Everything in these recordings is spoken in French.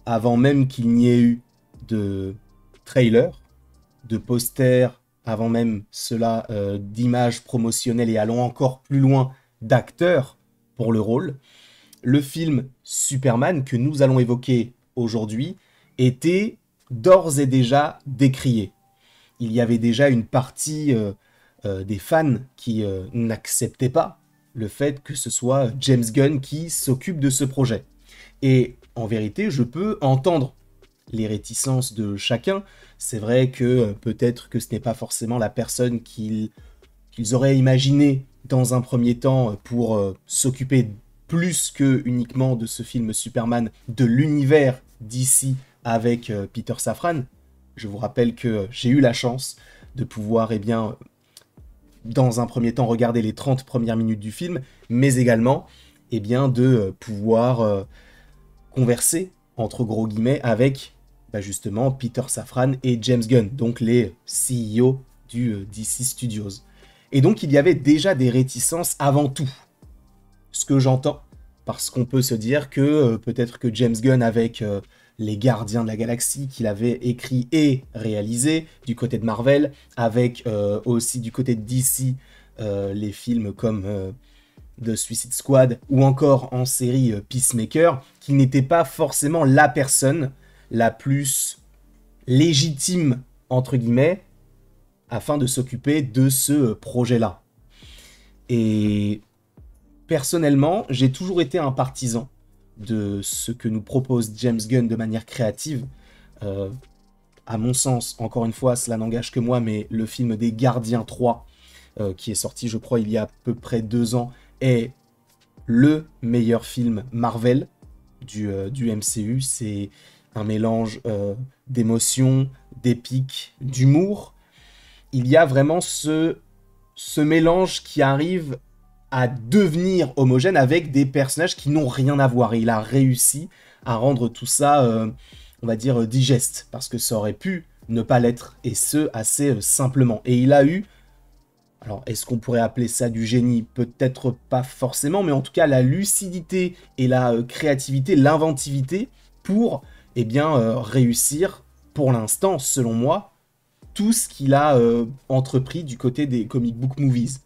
avant même qu'il n'y ait eu de trailer, de poster, avant même cela, d'images promotionnelles et allons encore plus loin, d'acteurs pour le rôle, le film Superman que nous allons évoquer aujourd'hui était d'ores et déjà décrié. Il y avait déjà une partie des fans qui n'acceptaient pas le fait que ce soit James Gunn qui s'occupe de ce projet. Et en vérité, je peux entendre les réticences de chacun. C'est vrai que peut-être que ce n'est pas forcément la personne qu'ils auraient imaginé dans un premier temps pour s'occuper plus que uniquement de ce film Superman, de l'univers d'ici avec Peter Safran. Je vous rappelle que j'ai eu la chance de pouvoir, eh bien, dans un premier temps, regarder les 30 premières minutes du film, mais également, eh bien, de pouvoir converser, entre gros guillemets, avec justement Peter Safran et James Gunn, donc les CEO du DC Studios. Et donc il y avait déjà des réticences avant tout. Ce que j'entends, parce qu'on peut se dire que peut-être que James Gunn avec les Gardiens de la Galaxie qu'il avait écrit et réalisé du côté de Marvel, avec aussi du côté de DC les films comme de Suicide Squad ou encore en série Peacemaker, qu'il n'était pas forcément la personne la plus légitime, entre guillemets, afin de s'occuper de ce projet-là. Et personnellement, j'ai toujours été un partisan de ce que nous propose James Gunn de manière créative. À mon sens, encore une fois, cela n'engage que moi, mais le film des Gardiens 3, qui est sorti, je crois, il y a à peu près 2 ans, est le meilleur film Marvel du MCU. C'est un mélange d'émotion, d'épique, d'humour. Il y a vraiment ce mélange qui arrive à devenir homogène avec des personnages qui n'ont rien à voir. Et il a réussi à rendre tout ça, on va dire, digeste, parce que ça aurait pu ne pas l'être, et ce, assez simplement. Et il a eu, alors est-ce qu'on pourrait appeler ça du génie? Peut-être pas forcément, mais en tout cas la lucidité et la créativité, l'inventivité pour, eh bien, réussir, pour l'instant, selon moi, tout ce qu'il a entrepris du côté des comic book movies.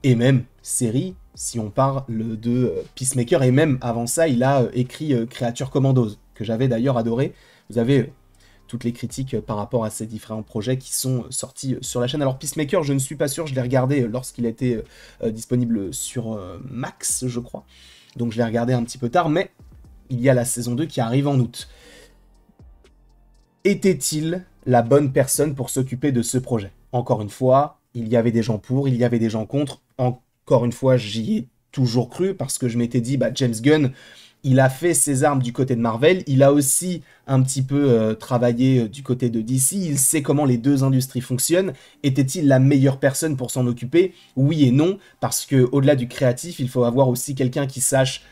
Et même série, si on parle de Peacemaker, et même avant ça, il a écrit Creature Commandos, que j'avais d'ailleurs adoré. Vous avez toutes les critiques par rapport à ces différents projets qui sont sortis sur la chaîne. Alors Peacemaker, je ne suis pas sûr, je l'ai regardé lorsqu'il était disponible sur Max, je crois. Donc je l'ai regardé un petit peu tard, mais il y a la saison 2 qui arrive en août. Était-il la bonne personne pour s'occuper de ce projet? Encore une fois, il y avait des gens pour, il y avait des gens contre. Encore une fois, j'y ai toujours cru parce que je m'étais dit, James Gunn, il a fait ses armes du côté de Marvel, il a aussi un petit peu travaillé du côté de DC, il sait comment les deux industries fonctionnent. Était-il la meilleure personne pour s'en occuper? Oui et non, parce que au-delà du créatif, il faut avoir aussi quelqu'un qui sache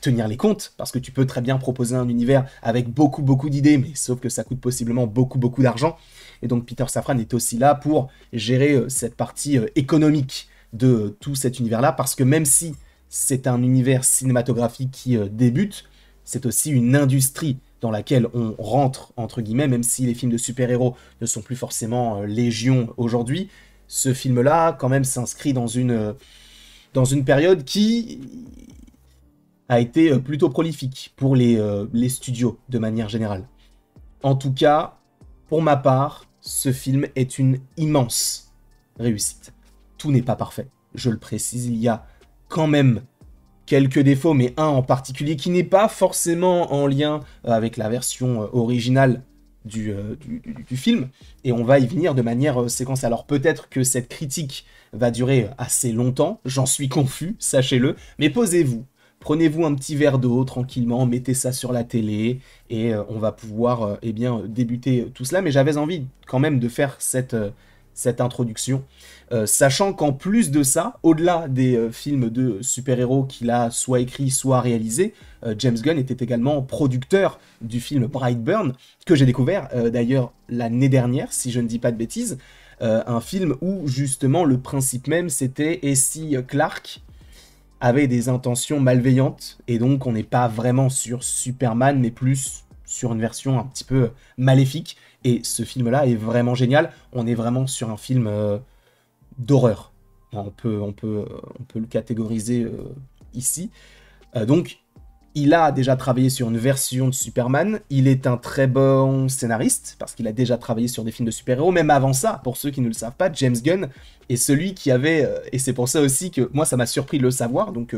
tenir les comptes, parce que tu peux très bien proposer un univers avec beaucoup d'idées, mais sauf que ça coûte possiblement beaucoup d'argent. Et donc Peter Safran est aussi là pour gérer cette partie économique de tout cet univers-là, parce que même si c'est un univers cinématographique qui débute, c'est aussi une industrie dans laquelle on rentre, entre guillemets, même si les films de super-héros ne sont plus forcément légion aujourd'hui. Ce film-là, quand même, s'inscrit dans une période qui a été plutôt prolifique pour les studios, de manière générale. En tout cas, pour ma part, ce film est une immense réussite. Tout n'est pas parfait, je le précise, il y a quand même quelques défauts, mais un en particulier qui n'est pas forcément en lien avec la version originale du film, et on va y venir de manière séquentielle. Alors peut-être que cette critique va durer assez longtemps, j'en suis confus, sachez-le, mais posez-vous, prenez-vous un petit verre d'eau tranquillement, mettez ça sur la télé, et on va pouvoir eh bien, débuter tout cela, mais j'avais envie quand même de faire cette introduction, sachant qu'en plus de ça, au-delà des films de super-héros qu'il a soit écrit, soit réalisé, James Gunn était également producteur du film Brightburn, que j'ai découvert d'ailleurs l'année dernière, si je ne dis pas de bêtises, un film où justement le principe même c'était et si Clark avait des intentions malveillantes, et donc on n'est pas vraiment sur Superman, mais plus sur une version un petit peu maléfique. Et ce film-là est vraiment génial. On est vraiment sur un film d'horreur. On peut le catégoriser ici. Donc, il a déjà travaillé sur une version de Superman. Il est un très bon scénariste, parce qu'il a déjà travaillé sur des films de super-héros. Même avant ça, pour ceux qui ne le savent pas, James Gunn est celui qui avait... et c'est pour ça aussi que moi, ça m'a surpris de le savoir. Donc,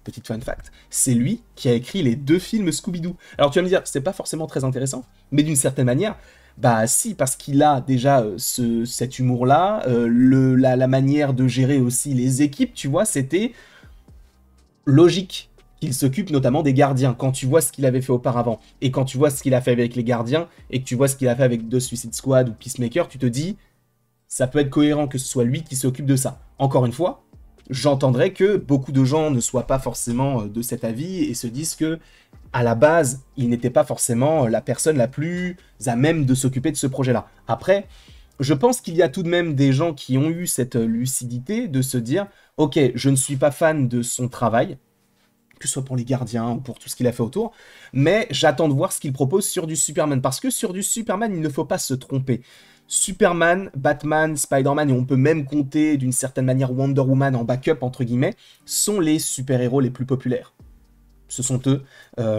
petite fun fact, c'est lui qui a écrit les 2 films Scooby-Doo. Alors, tu vas me dire, c'est pas forcément très intéressant, mais d'une certaine manière... Bah si, parce qu'il a déjà cet humour-là, la manière de gérer aussi les équipes, tu vois, c'était logique qu'il s'occupe notamment des gardiens. Quand tu vois ce qu'il avait fait auparavant, et quand tu vois ce qu'il a fait avec les gardiens, et que tu vois ce qu'il a fait avec The Suicide Squad ou Peacemaker, tu te dis, ça peut être cohérent que ce soit lui qui s'occupe de ça. Encore une fois, j'entendrais que beaucoup de gens ne soient pas forcément de cet avis et se disent que, à la base, il n'était pas forcément la personne la plus à même de s'occuper de ce projet-là. Après, je pense qu'il y a tout de même des gens qui ont eu cette lucidité de se dire « Ok, je ne suis pas fan de son travail, que ce soit pour les gardiens ou pour tout ce qu'il a fait autour, mais j'attends de voir ce qu'il propose sur du Superman. » Parce que sur du Superman, il ne faut pas se tromper. Superman, Batman, Spider-Man, et on peut même compter d'une certaine manière Wonder Woman en backup, entre guillemets, sont les super-héros les plus populaires. Ce sont eux,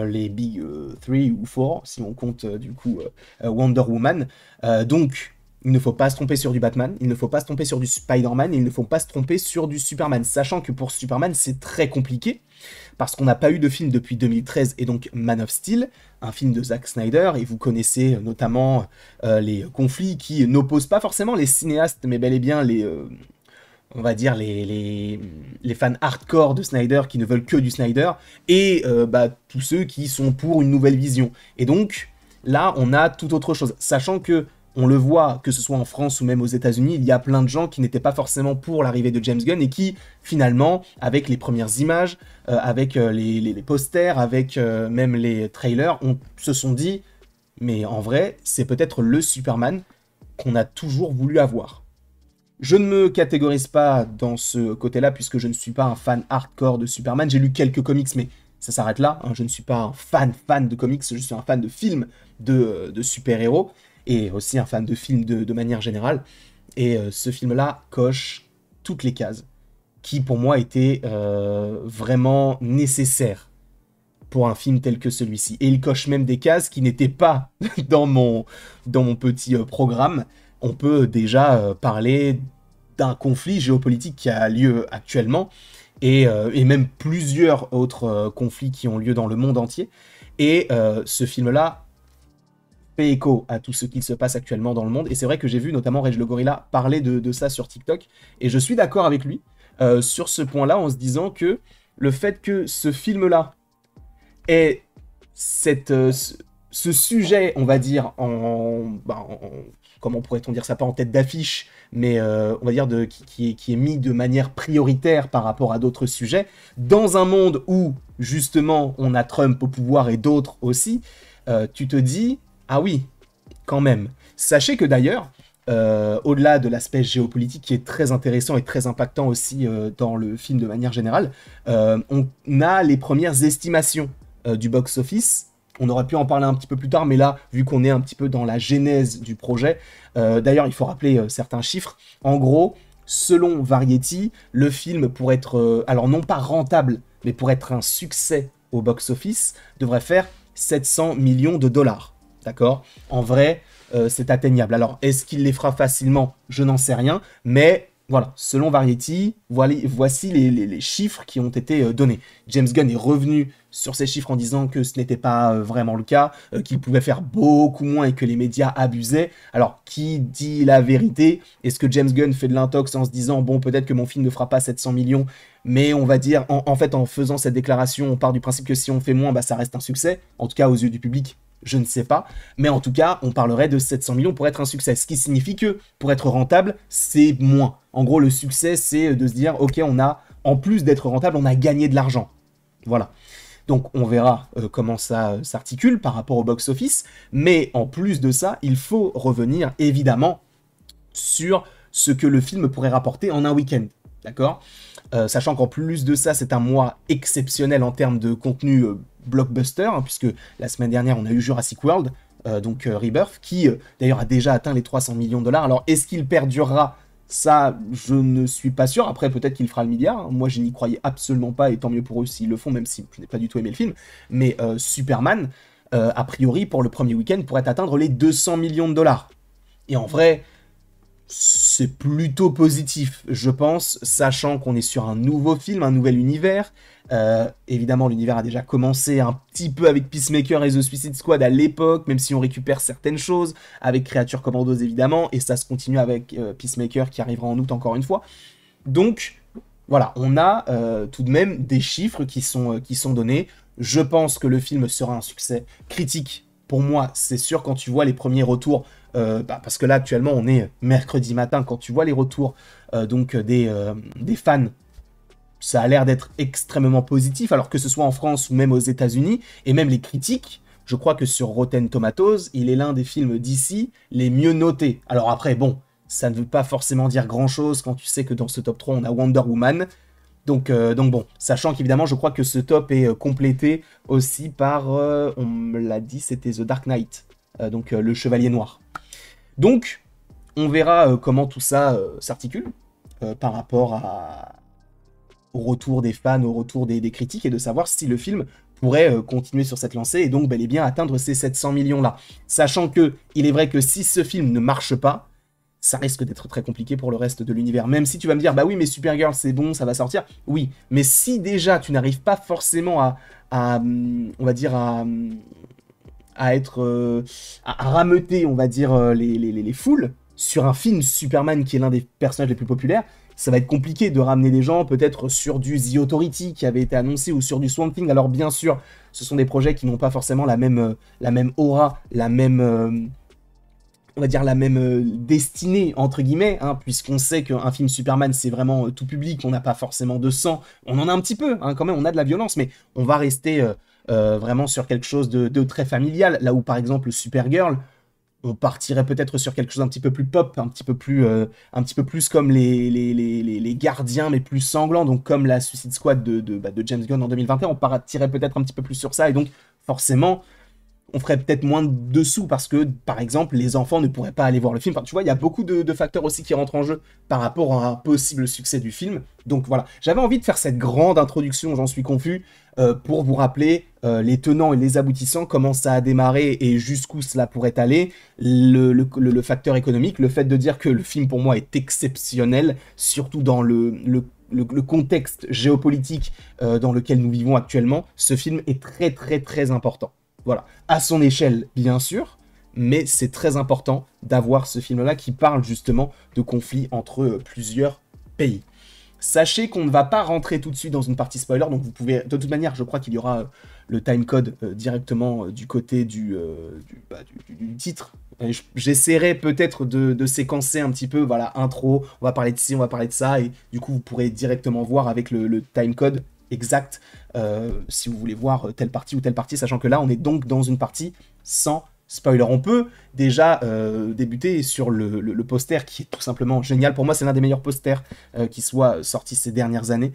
les Big 3 ou 4, si on compte du coup Wonder Woman. Donc, il ne faut pas se tromper sur du Batman, il ne faut pas se tromper sur du Spider-Man, et il ne faut pas se tromper sur du Superman. Sachant que pour Superman, c'est très compliqué, parce qu'on n'a pas eu de film depuis 2013, et donc Man of Steel, un film de Zack Snyder, et vous connaissez notamment les conflits qui n'opposent pas forcément les cinéastes, mais bel et bien les... on va dire les fans hardcore de Snyder qui ne veulent que du Snyder, et tous ceux qui sont pour une nouvelle vision. Et donc, là, on a tout autre chose. Sachant que, on le voit, que ce soit en France ou même aux États-Unis, il y a plein de gens qui n'étaient pas forcément pour l'arrivée de James Gunn, et qui, finalement, avec les premières images, avec les posters, avec même les trailers, se sont dit, mais en vrai, c'est peut-être le Superman qu'on a toujours voulu avoir. Je ne me catégorise pas dans ce côté-là, puisque je ne suis pas un fan hardcore de Superman. J'ai lu quelques comics, mais ça s'arrête là. Hein. Je ne suis pas un fan de comics, je suis un fan de films de super-héros, et aussi un fan de films de manière générale. Et ce film-là coche toutes les cases, qui pour moi étaient vraiment nécessaires pour un film tel que celui-ci. Et il coche même des cases qui n'étaient pas dans mon petit programme. On peut déjà parler d'un conflit géopolitique qui a lieu actuellement, et même plusieurs autres conflits qui ont lieu dans le monde entier. Et ce film-là fait écho à tout ce qui se passe actuellement dans le monde. Et c'est vrai que j'ai vu notamment Reg le Gorilla parler de ça sur TikTok, et je suis d'accord avec lui sur ce point-là, en se disant que le fait que ce film-là ait ce sujet, on va dire, comment pourrait-on dire ça, pas en tête d'affiche, mais on va dire qui est mis de manière prioritaire par rapport à d'autres sujets, dans un monde où, justement, on a Trump au pouvoir et d'autres aussi, tu te dis, ah oui, quand même. Sachez que d'ailleurs, au-delà de l'aspect géopolitique qui est très intéressant et très impactant aussi dans le film de manière générale, on a les premières estimations du box-office. On aurait pu en parler un petit peu plus tard, mais là, vu qu'on est un petit peu dans la genèse du projet, d'ailleurs, il faut rappeler certains chiffres. En gros, selon Variety, le film, pour être, alors non pas rentable, mais pour être un succès au box-office, devrait faire 700 millions de dollars. D'accord ? En vrai, c'est atteignable. Alors, est-ce qu'il les fera facilement ? Je n'en sais rien, mais... Voilà, selon Variety, voici les chiffres qui ont été donnés. James Gunn est revenu sur ces chiffres en disant que ce n'était pas vraiment le cas, qu'il pouvait faire beaucoup moins et que les médias abusaient. Alors, qui dit la vérité ? Est-ce que James Gunn fait de l'intox en se disant « Bon, peut-être que mon film ne fera pas 700 millions, mais on va dire, en fait, en faisant cette déclaration, on part du principe que si on fait moins, bah, ça reste un succès. En tout cas, aux yeux du public. » Je ne sais pas, mais en tout cas, on parlerait de 700 millions pour être un succès, ce qui signifie que, pour être rentable, c'est moins. En gros, le succès, c'est de se dire, ok, on a, en plus d'être rentable, on a gagné de l'argent. Voilà. Donc, on verra comment ça s'articule par rapport au box-office, mais en plus de ça, il faut revenir, évidemment, sur ce que le film pourrait rapporter en un week-end, d'accord ? sachant qu'en plus de ça, c'est un mois exceptionnel en termes de contenu blockbuster, hein, puisque la semaine dernière, on a eu Jurassic World, donc Rebirth, qui d'ailleurs a déjà atteint les 300 millions de dollars. Alors, est-ce qu'il perdurera? Ça, je ne suis pas sûr. Après, peut-être qu'il fera le milliard. Moi, je n'y croyais absolument pas, et tant mieux pour eux s'ils le font, même si je n'ai pas du tout aimé le film. Mais Superman, a priori, pour le premier week-end, pourrait atteindre les 200 millions de dollars. Et en vrai, c'est plutôt positif, je pense, sachant qu'on est sur un nouveau film, un nouvel univers. Évidemment, l'univers a déjà commencé un petit peu avec Peacemaker et The Suicide Squad à l'époque, même si on récupère certaines choses, avec Creature Commandos évidemment, et ça se continue avec Peacemaker qui arrivera en août encore une fois. Donc, voilà, on a tout de même des chiffres qui sont donnés. Je pense que le film sera un succès critique. Pour moi, c'est sûr quand tu vois les premiers retours, parce que là actuellement on est mercredi matin, quand tu vois les retours donc des fans, ça a l'air d'être extrêmement positif, alors que ce soit en France ou même aux États-Unis, et même les critiques, je crois que sur Rotten Tomatoes, il est l'un des films d'ici les mieux notés. Alors après, bon, ça ne veut pas forcément dire grand-chose quand tu sais que dans ce top 3, on a Wonder Woman. Donc bon, sachant qu'évidemment, je crois que ce top est complété aussi par, on me l'a dit, c'était The Dark Knight, donc le Chevalier Noir. Donc, on verra comment tout ça s'articule par rapport au retour des fans, au retour des critiques, et de savoir si le film pourrait continuer sur cette lancée et donc bel et bien atteindre ces 700 millions-là. Sachant que, il est vrai que si ce film ne marche pas, ça risque d'être très compliqué pour le reste de l'univers. Même si tu vas me dire, bah oui, mais Supergirl, c'est bon, ça va sortir. Oui, mais si déjà tu n'arrives pas forcément on va dire, à être, à rameuter, on va dire, les foules sur un film Superman qui est l'un des personnages les plus populaires, ça va être compliqué de ramener des gens peut-être sur du The Authority qui avait été annoncé ou sur du Swamp Thing. Alors bien sûr, ce sont des projets qui n'ont pas forcément la même aura, la même on va dire la même destinée, entre guillemets, hein, puisqu'on sait qu'un film Superman, c'est vraiment tout public, on n'a pas forcément de sang, on en a un petit peu, hein, quand même, on a de la violence, mais on va rester vraiment sur quelque chose de très familial, là où, par exemple, Supergirl, on partirait peut-être sur quelque chose un petit peu plus pop, un petit peu plus comme les gardiens, mais plus sanglants, donc comme la Suicide Squad de James Gunn en 2021, on partirait peut-être un petit peu plus sur ça, et donc, forcément, on ferait peut-être moins de sous parce que, par exemple, les enfants ne pourraient pas aller voir le film. Enfin, tu vois, il y a beaucoup de facteurs aussi qui rentrent en jeu par rapport à un possible succès du film. Donc voilà, j'avais envie de faire cette grande introduction, j'en suis confus, pour vous rappeler les tenants et les aboutissants, comment ça a démarré et jusqu'où cela pourrait aller, le facteur économique, le fait de dire que le film pour moi est exceptionnel, surtout dans le contexte géopolitique dans lequel nous vivons actuellement. Ce film est très très très important. Voilà, à son échelle, bien sûr, mais c'est très important d'avoir ce film-là qui parle justement de conflits entre plusieurs pays. Sachez qu'on ne va pas rentrer tout de suite dans une partie spoiler, donc vous pouvez, de toute manière, je crois qu'il y aura le timecode directement du côté du titre. J'essaierai peut-être de séquencer un petit peu, voilà, intro, on va parler de ci, on va parler de ça, et du coup vous pourrez directement voir avec le timecode exact si vous voulez voir telle partie ou telle partie, sachant que là on est donc dans une partie sans spoiler. On peut déjà débuter sur le poster qui est tout simplement génial. Pour moi c'est l'un des meilleurs posters qui soit sorti ces dernières années.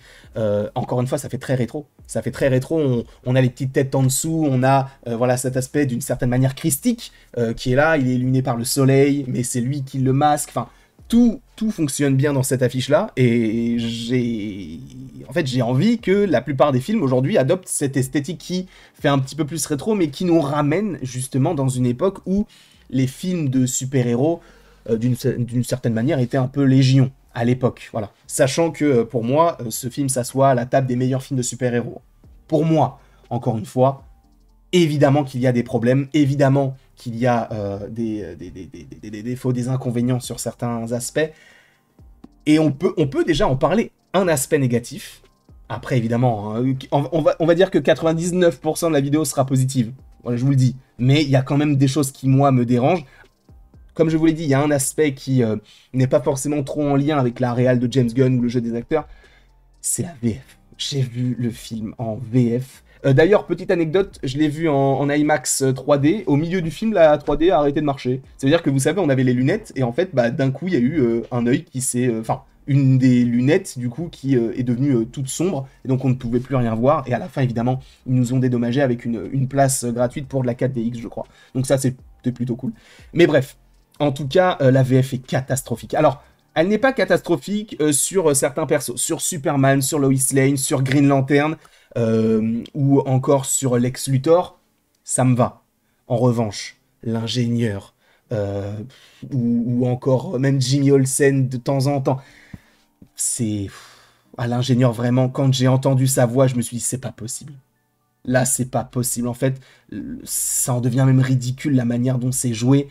Encore une fois ça fait très rétro. Ça fait très rétro, on a les petites têtes en dessous, on a voilà, cet aspect d'une certaine manière christique qui est là, il est illuminé par le soleil, mais c'est lui qui le masque, enfin tout fonctionne bien dans cette affiche-là, et j'ai envie que la plupart des films aujourd'hui adoptent cette esthétique qui fait un petit peu plus rétro, mais qui nous ramène justement dans une époque où les films de super-héros, d'une certaine manière, étaient un peu légion à l'époque. Voilà. Sachant que pour moi, ce film s'assoit à la table des meilleurs films de super-héros. Pour moi, encore une fois, évidemment qu'il y a des problèmes, évidemment qu'il y a des défauts, des inconvénients sur certains aspects, et on peut déjà en parler. Un aspect négatif, après évidemment, hein, on va dire que 99% de la vidéo sera positive, voilà, je vous le dis, mais il y a quand même des choses qui, moi, me dérangent. Comme je vous l'ai dit, il y a un aspect qui n'est pas forcément trop en lien avec la réal de James Gunn ou le jeu des acteurs, c'est la VF. J'ai vu le film en VF. D'ailleurs, petite anecdote, je l'ai vu en IMAX 3D. Au milieu du film, la 3D a arrêté de marcher. C'est-à-dire que vous savez, on avait les lunettes, et en fait, bah, d'un coup, il y a eu un œil qui s'est... Enfin, une des lunettes, du coup, qui est devenue toute sombre, et donc on ne pouvait plus rien voir, et à la fin, évidemment, ils nous ont dédommagé avec une place gratuite pour de la 4DX, je crois. Donc ça, c'était plutôt cool. Mais bref, en tout cas, la VF est catastrophique. Alors, elle n'est pas catastrophique sur certains persos, sur Superman, sur Lois Lane, sur Green Lantern, ou encore sur Lex Luthor, ça me va. En revanche, l'ingénieur, ou encore même Jimmy Olsen de temps en temps, c'est... À l'ingénieur, vraiment, quand j'ai entendu sa voix, je me suis dit, c'est pas possible. Là, c'est pas possible. En fait, ça en devient même ridicule la manière dont c'est joué.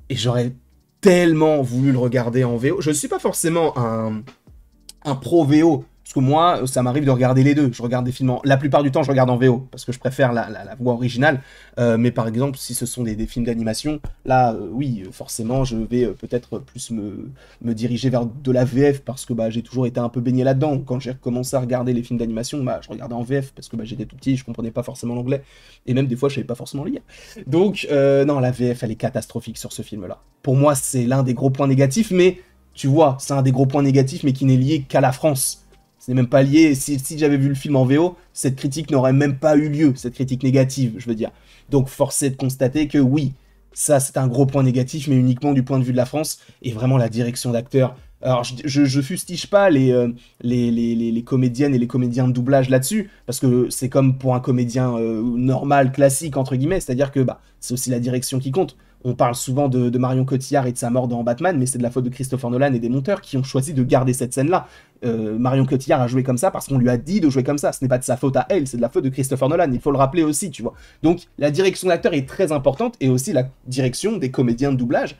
Et j'aurais tellement voulu le regarder en VO. Je ne suis pas forcément un pro VO. Parce que moi, ça m'arrive de regarder les deux. Je regarde des films La plupart du temps, je regarde en VO. Parce que je préfère la voix originale. Mais par exemple, si ce sont des films d'animation, là, oui, forcément, je vais peut-être plus me diriger vers de la VF. Parce que bah, j'ai toujours été un peu baigné là-dedans. Quand j'ai recommencé à regarder les films d'animation, bah, je regardais en VF. Parce que bah, j'étais tout petit, je comprenais pas forcément l'anglais. Et même des fois, je savais pas forcément lire. Donc, non, la VF, elle est catastrophique sur ce film-là. Pour moi, c'est l'un des gros points négatifs. Mais, tu vois, c'est un des gros points négatifs, mais qui n'est lié qu'à la France. Ce n'est même pas lié. Si j'avais vu le film en VO, cette critique n'aurait même pas eu lieu, cette critique négative, je veux dire. Donc, force est de constater que oui, ça, c'est un gros point négatif, mais uniquement du point de vue de la France. Et vraiment, la direction d'acteur. Alors, je fustige pas les comédiennes et les comédiens de doublage là-dessus, parce que c'est comme pour un comédien normal, classique, entre guillemets, c'est-à-dire que bah, c'est aussi la direction qui compte. On parle souvent de Marion Cotillard et de sa mort dans Batman, mais c'est de la faute de Christopher Nolan et des monteurs qui ont choisi de garder cette scène-là. Marion Cotillard a joué comme ça parce qu'on lui a dit de jouer comme ça. Ce n'est pas de sa faute à elle, c'est de la faute de Christopher Nolan. Il faut le rappeler aussi, tu vois. Donc la direction d'acteur est très importante et aussi la direction des comédiens de doublage.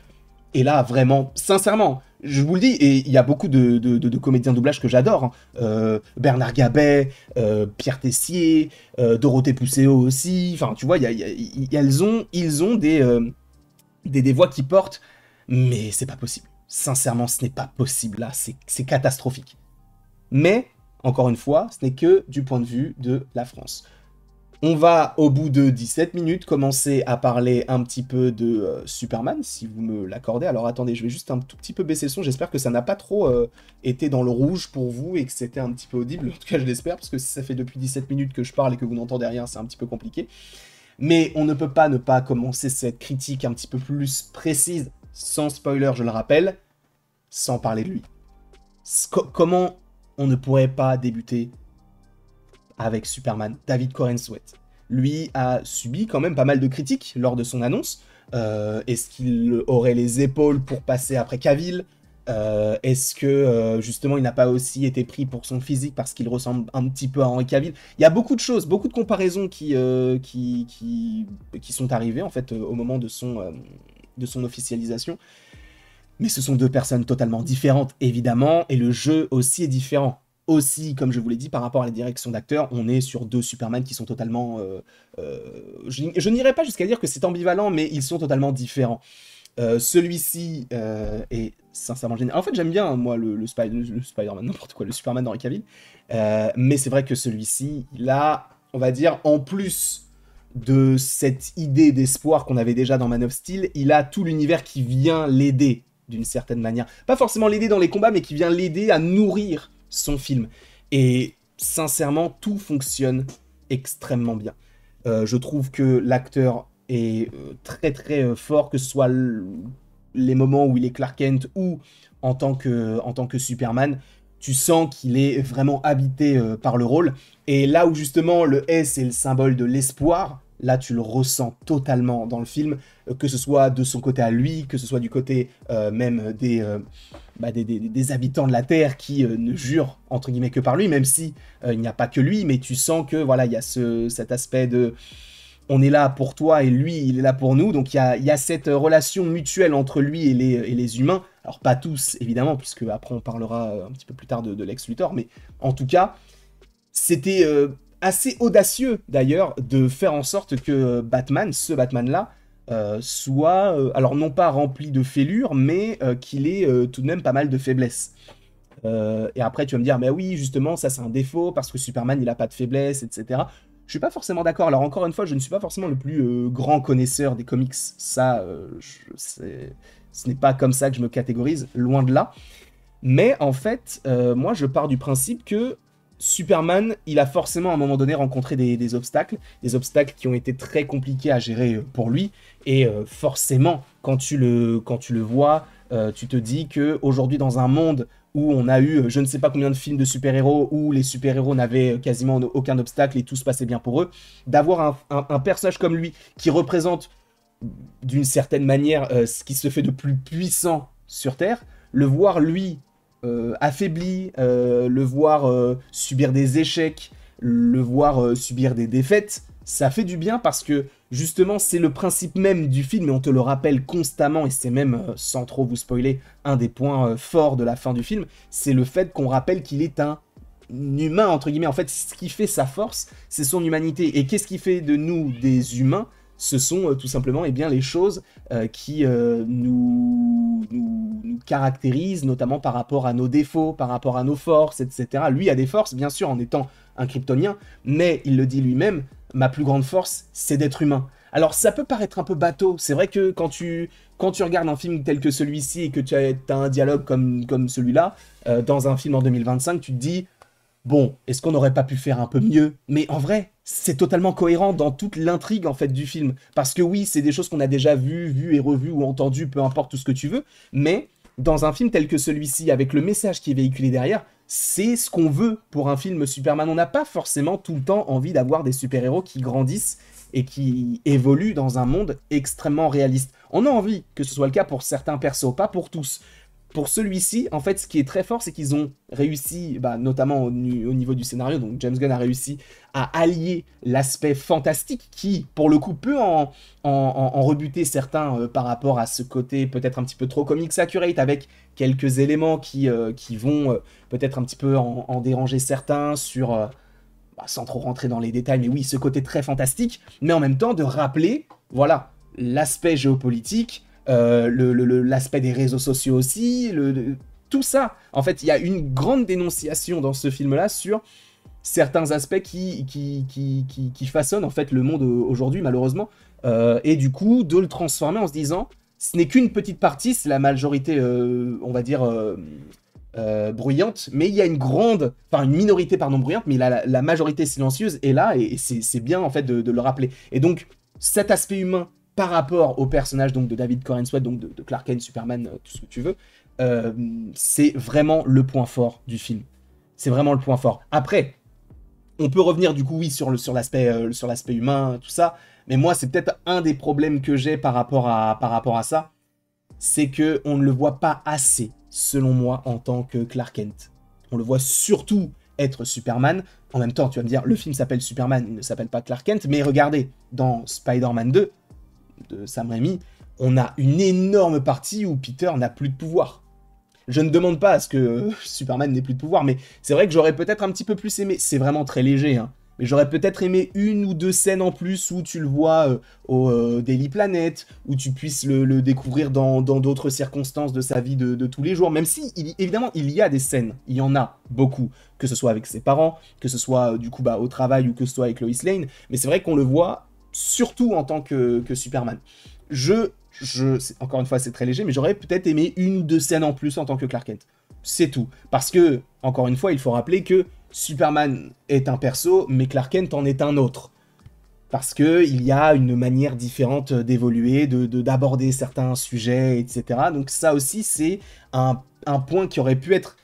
Et là, vraiment, sincèrement, je vous le dis, et il y a beaucoup de comédiens de doublage que j'adore. Hein. Bernard Gabet, Pierre Tessier, Dorothée Pousseau aussi. Enfin, tu vois, ils ont des voix qui portent, mais c'est pas possible. Sincèrement, ce n'est pas possible là, c'est catastrophique. Mais, encore une fois, ce n'est que du point de vue de la France. On va, au bout de 17 minutes, commencer à parler un petit peu de Superman, si vous me l'accordez. Alors attendez, je vais juste un tout petit peu baisser le son, j'espère que ça n'a pas trop été dans le rouge pour vous et que c'était un petit peu audible. En tout cas, je l'espère, parce que si ça fait depuis 17 minutes que je parle et que vous n'entendez rien, c'est un petit peu compliqué. Mais on ne peut pas ne pas commencer cette critique un petit peu plus précise, sans spoiler, je le rappelle, sans parler de lui. Comment on ne pourrait pas débuter avec Superman, David Corenswet? Lui a subi quand même pas mal de critiques lors de son annonce. Est-ce qu'il aurait les épaules pour passer après Cavill? Est-ce que justement il n'a pas aussi été pris pour son physique parce qu'il ressemble un petit peu à Henry Cavill? Il y a beaucoup de choses, beaucoup de comparaisons qui sont arrivées en fait au moment de son officialisation. Mais ce sont deux personnes totalement différentes évidemment, et le jeu aussi est différent. Aussi, comme je vous l'ai dit, par rapport à la direction d'acteur, on est sur deux Superman qui sont totalement... je n'irai pas jusqu'à dire que c'est ambivalent, mais ils sont totalement différents. Celui-ci est sincèrement génial. En fait, j'aime bien, moi, le Spider-Man, n'importe quoi, le Superman d'Henry Cavill. Mais c'est vrai que celui-ci, là, on va dire, en plus de cette idée d'espoir qu'on avait déjà dans Man of Steel, il a tout l'univers qui vient l'aider, d'une certaine manière. Pas forcément l'aider dans les combats, mais qui vient l'aider à nourrir son film. Et sincèrement, tout fonctionne extrêmement bien. Je trouve que l'acteur est très très fort, que ce soit les moments où il est Clark Kent ou en tant que Superman. Tu sens qu'il est vraiment habité par le rôle. Et là où justement le S est le symbole de l'espoir, là tu le ressens totalement dans le film, que ce soit de son côté à lui, que ce soit du côté même des habitants de la Terre qui ne jurent entre guillemets que par lui, même si il n'y a pas que lui, mais tu sens que voilà, il y a cet aspect de on est là pour toi et lui il est là pour nous, donc il y a cette relation mutuelle entre lui et les humains. Alors pas tous évidemment, puisque après on parlera un petit peu plus tard de Lex Luthor, mais en tout cas c'était assez audacieux d'ailleurs de faire en sorte que Batman, ce Batman-là, soit, alors non pas rempli de fêlures, mais qu'il ait tout de même pas mal de faiblesses. Et après tu vas me dire, mais oui, justement, ça c'est un défaut, parce que Superman, il a pas de faiblesse, etc. Je suis pas forcément d'accord. Alors encore une fois, je ne suis pas forcément le plus grand connaisseur des comics. Ça, ce n'est pas comme ça que je me catégorise, loin de là. Mais en fait, moi je pars du principe que Superman, il a forcément à un moment donné rencontré des obstacles qui ont été très compliqués à gérer pour lui. Et forcément, quand tu le vois, tu te dis que aujourd'hui dans un monde où on a eu je ne sais pas combien de films de super-héros où les super-héros n'avaient quasiment aucun obstacle et tout se passait bien pour eux, d'avoir un personnage comme lui qui représente d'une certaine manière ce qui se fait de plus puissant sur Terre, le voir lui affaibli, le voir subir des échecs, le voir subir des défaites, ça fait du bien parce que justement c'est le principe même du film et on te le rappelle constamment et c'est même, sans trop vous spoiler, un des points forts de la fin du film, c'est le fait qu'on rappelle qu'il est un humain entre guillemets. En fait, ce qui fait sa force, c'est son humanité. Et qu'est-ce qui fait de nous des humains? Ce sont tout simplement eh bien, les choses qui nous caractérisent, notamment par rapport à nos défauts, par rapport à nos forces, etc. Lui a des forces, bien sûr, en étant un kryptonien, mais il le dit lui-même, ma plus grande force, c'est d'être humain. Alors ça peut paraître un peu bateau, c'est vrai que quand tu regardes un film tel que celui-ci et que tu as un dialogue comme celui-là, dans un film en 2025, tu te dis, bon, est-ce qu'on n'aurait pas pu faire un peu mieux? Mais en vrai, c'est totalement cohérent dans toute l'intrigue en fait du film. Parce que oui, c'est des choses qu'on a déjà vues et revues ou entendues, peu importe tout ce que tu veux. Mais dans un film tel que celui-ci, avec le message qui est véhiculé derrière, c'est ce qu'on veut pour un film Superman. On n'a pas forcément tout le temps envie d'avoir des super-héros qui grandissent et qui évoluent dans un monde extrêmement réaliste. On a envie que ce soit le cas pour certains persos, pas pour tous. Pour celui-ci, en fait, ce qui est très fort, c'est qu'ils ont réussi, bah, notamment au niveau du scénario, donc James Gunn a réussi à allier l'aspect fantastique qui, pour le coup, peut en rebuter certains par rapport à ce côté peut-être un petit peu trop comics accurate, avec quelques éléments qui vont peut-être un petit peu en déranger certains sur, bah, sans trop rentrer dans les détails, mais oui, ce côté très fantastique, mais en même temps de rappeler, voilà, l'aspect géopolitique, l'aspect des réseaux sociaux aussi, tout ça. En fait, il y a une grande dénonciation dans ce film-là sur certains aspects qui façonnent en fait le monde aujourd'hui, malheureusement. Et du coup, de le transformer en se disant, ce n'est qu'une petite partie, c'est la majorité, on va dire, bruyante, mais il y a une minorité, pardon, bruyante, mais la majorité silencieuse est là, et c'est bien en fait de le rappeler. Et donc, cet aspect humain par rapport au personnage donc, de David Corenswet, donc de Clark Kent, Superman, tout ce que tu veux, c'est vraiment le point fort du film. C'est vraiment le point fort. Après, on peut revenir du coup, oui, sur l'aspect humain, tout ça, mais moi, c'est peut-être un des problèmes que j'ai par rapport à ça, c'est que on ne le voit pas assez, selon moi, en tant que Clark Kent. On le voit surtout être Superman. En même temps, tu vas me dire, le film s'appelle Superman, il ne s'appelle pas Clark Kent, mais regardez, dans Spider-Man 2, de Sam Raimi, on a une énorme partie où Peter n'a plus de pouvoir. Je ne demande pas à ce que Superman n'ait plus de pouvoir, mais c'est vrai que j'aurais peut-être un petit peu plus aimé, c'est vraiment très léger, hein, mais j'aurais peut-être aimé une ou deux scènes en plus où tu le vois au Daily Planet, où tu puisses le découvrir dans d'autres circonstances de sa vie de tous les jours, même si, évidemment, il y a des scènes, il y en a beaucoup, que ce soit avec ses parents, que ce soit du coup au travail ou que ce soit avec Lois Lane, mais c'est vrai qu'on le voit surtout en tant que Superman. Encore une fois, c'est très léger, mais j'aurais peut-être aimé une ou deux scènes en plus en tant que Clark Kent. C'est tout. Parce que, encore une fois, il faut rappeler que Superman est un perso, mais Clark Kent en est un autre. Parce qu'il y a une manière différente d'évoluer, d'aborder certains sujets, etc. Donc ça aussi, c'est un point qui aurait pu être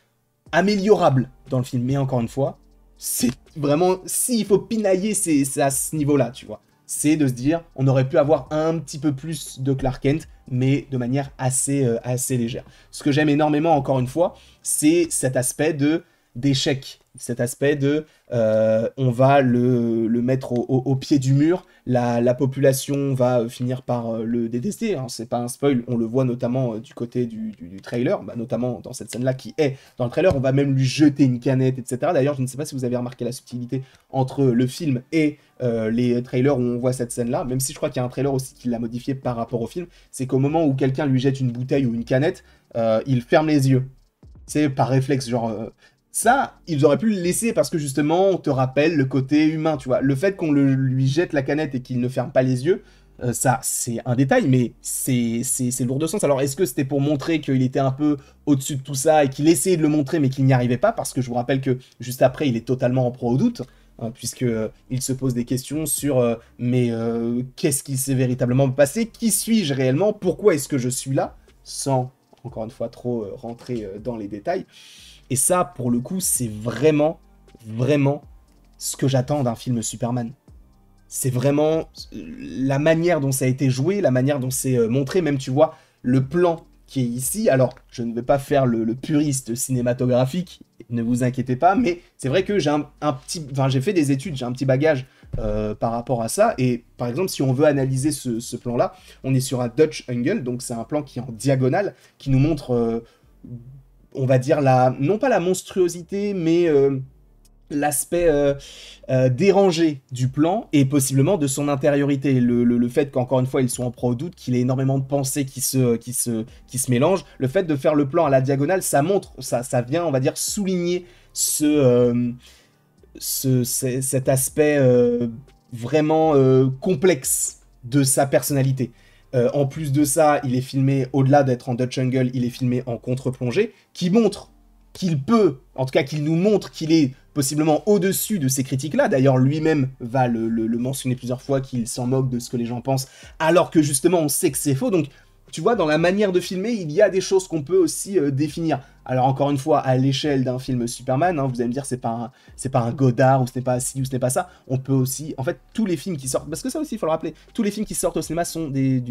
améliorable dans le film. Mais encore une fois, c'est vraiment... S'il faut pinailler, c'est à ce niveau-là, tu vois. C'est de se dire, on aurait pu avoir un petit peu plus de Clark Kent, mais de manière assez légère. Ce que j'aime énormément, encore une fois, c'est cet aspect d'échec. Cet aspect on va le mettre au pied du mur, la population va finir par le détester, hein, c'est pas un spoil, on le voit notamment du côté du trailer, bah, notamment dans cette scène-là qui est dans le trailer, on va même lui jeter une canette, etc. D'ailleurs, je ne sais pas si vous avez remarqué la subtilité entre le film et les trailers où on voit cette scène-là, même si je crois qu'il y a un trailer aussi qui l'a modifié par rapport au film, c'est qu'au moment où quelqu'un lui jette une bouteille ou une canette, il ferme les yeux. C'est par réflexe, genre... Ça, ils auraient pu le laisser parce que justement, on te rappelle le côté humain, tu vois. Le fait qu'on lui jette la canette et qu'il ne ferme pas les yeux, Ça, c'est un détail, mais c'est lourd de sens. Alors, est-ce que c'était pour montrer qu'il était un peu au-dessus de tout ça et qu'il essayait de le montrer, mais qu'il n'y arrivait pas? Parce que je vous rappelle que juste après, il est totalement en proie au doute, hein, puisque il se pose des questions sur mais qu'est-ce qui s'est véritablement passé? Qui suis-je réellement? Pourquoi est-ce que je suis là? Sans, encore une fois, trop rentrer dans les détails. Et ça, pour le coup, c'est vraiment, vraiment ce que j'attends d'un film Superman. C'est vraiment la manière dont ça a été joué, la manière dont c'est montré, même tu vois, le plan qui est ici. Alors, je ne vais pas faire le puriste cinématographique, ne vous inquiétez pas, mais c'est vrai que j'ai un petit... Enfin, j'ai fait des études, j'ai un petit bagage par rapport à ça, et par exemple, si on veut analyser ce plan-là, on est sur un Dutch angle, donc c'est un plan qui est en diagonale, qui nous montre, on va dire, non pas la monstruosité, mais l'aspect dérangé du plan et possiblement de son intériorité. Le fait qu'encore une fois, ils sont en proie au doute, qu'il ait énormément de pensées qui se mélangent. Le fait de faire le plan à la diagonale, ça montre, ça vient, on va dire, souligner cet aspect vraiment complexe de sa personnalité. En plus de ça, il est filmé, au-delà d'être en Dutch angle, il est filmé en contre-plongée, qui montre qu'il peut, en tout cas qu'il nous montre qu'il est possiblement au-dessus de ces critiques-là. D'ailleurs, lui-même va le mentionner plusieurs fois, qu'il s'en moque de ce que les gens pensent, alors que justement, on sait que c'est faux. Donc, tu vois, dans la manière de filmer, il y a des choses qu'on peut aussi définir. Alors, encore une fois, à l'échelle d'un film Superman, hein, vous allez me dire, c'est pas un Godard, ou ce n'est pas ci, ou ce n'est pas ça. On peut aussi... En fait, tous les films qui sortent... Parce que ça aussi, il faut le rappeler, tous les films qui sortent au cinéma sont des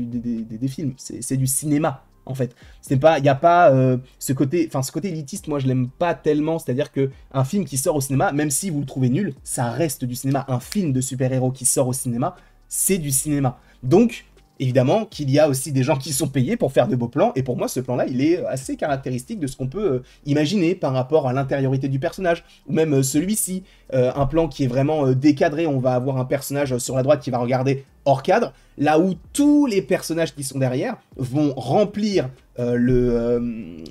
films. C'est du cinéma, en fait. Il n'y a pas ce côté élitiste, moi je l'aime pas tellement, c'est-à-dire que un film qui sort au cinéma, même si vous le trouvez nul, ça reste du cinéma. Un film de super-héros qui sort au cinéma, c'est du cinéma. Donc, évidemment qu'il y a aussi des gens qui sont payés pour faire de beaux plans, et pour moi ce plan-là, il est assez caractéristique de ce qu'on peut imaginer par rapport à l'intériorité du personnage, ou même celui-ci, un plan qui est vraiment décadré, on va avoir un personnage sur la droite qui va regarder hors cadre, là où tous les personnages qui sont derrière vont remplir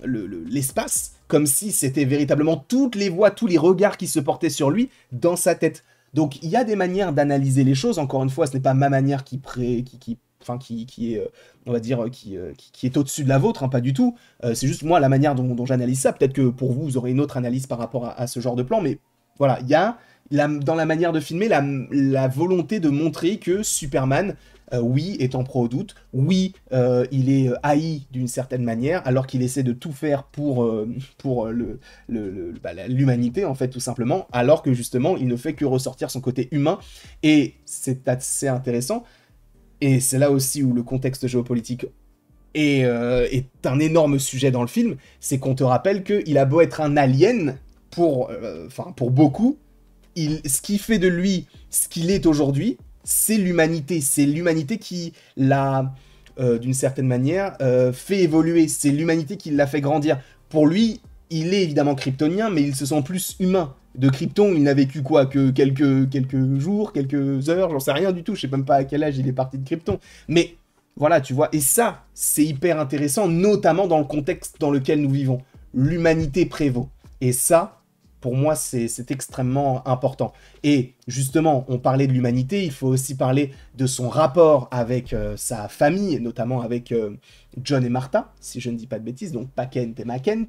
l'espace, comme si c'était véritablement toutes les voix, tous les regards qui se portaient sur lui dans sa tête. Donc il y a des manières d'analyser les choses, encore une fois, ce n'est pas ma manière qui est, on va dire, qui est au-dessus de la vôtre, hein, pas du tout. C'est juste moi la manière dont j'analyse ça. Peut-être que pour vous, vous aurez une autre analyse par rapport à ce genre de plan, mais voilà, il y a dans la manière de filmer la volonté de montrer que Superman, oui, est en proie au doute, oui, il est haï d'une certaine manière, alors qu'il essaie de tout faire pour l'humanité, en fait, tout simplement, alors que justement, il ne fait que ressortir son côté humain, et c'est assez intéressant. Et c'est là aussi où le contexte géopolitique est un énorme sujet dans le film, c'est qu'on te rappelle qu'il a beau être un alien, pour beaucoup, ce qui fait de lui ce qu'il est aujourd'hui, c'est l'humanité. C'est l'humanité qui l'a, d'une certaine manière, fait évoluer. C'est l'humanité qui l'a fait grandir. Pour lui, il est évidemment kryptonien, mais il se sent plus humain. De Krypton, il n'a vécu quoi? Que quelques jours, quelques heures, j'en sais rien du tout. Je sais même pas à quel âge il est parti de Krypton. Mais voilà, tu vois. Et ça, c'est hyper intéressant, notamment dans le contexte dans lequel nous vivons. L'humanité prévaut. Et ça, pour moi, c'est extrêmement important. Et justement, on parlait de l'humanité, il faut aussi parler de son rapport avec sa famille, notamment avec John et Martha, si je ne dis pas de bêtises, donc pas Kent et McKent.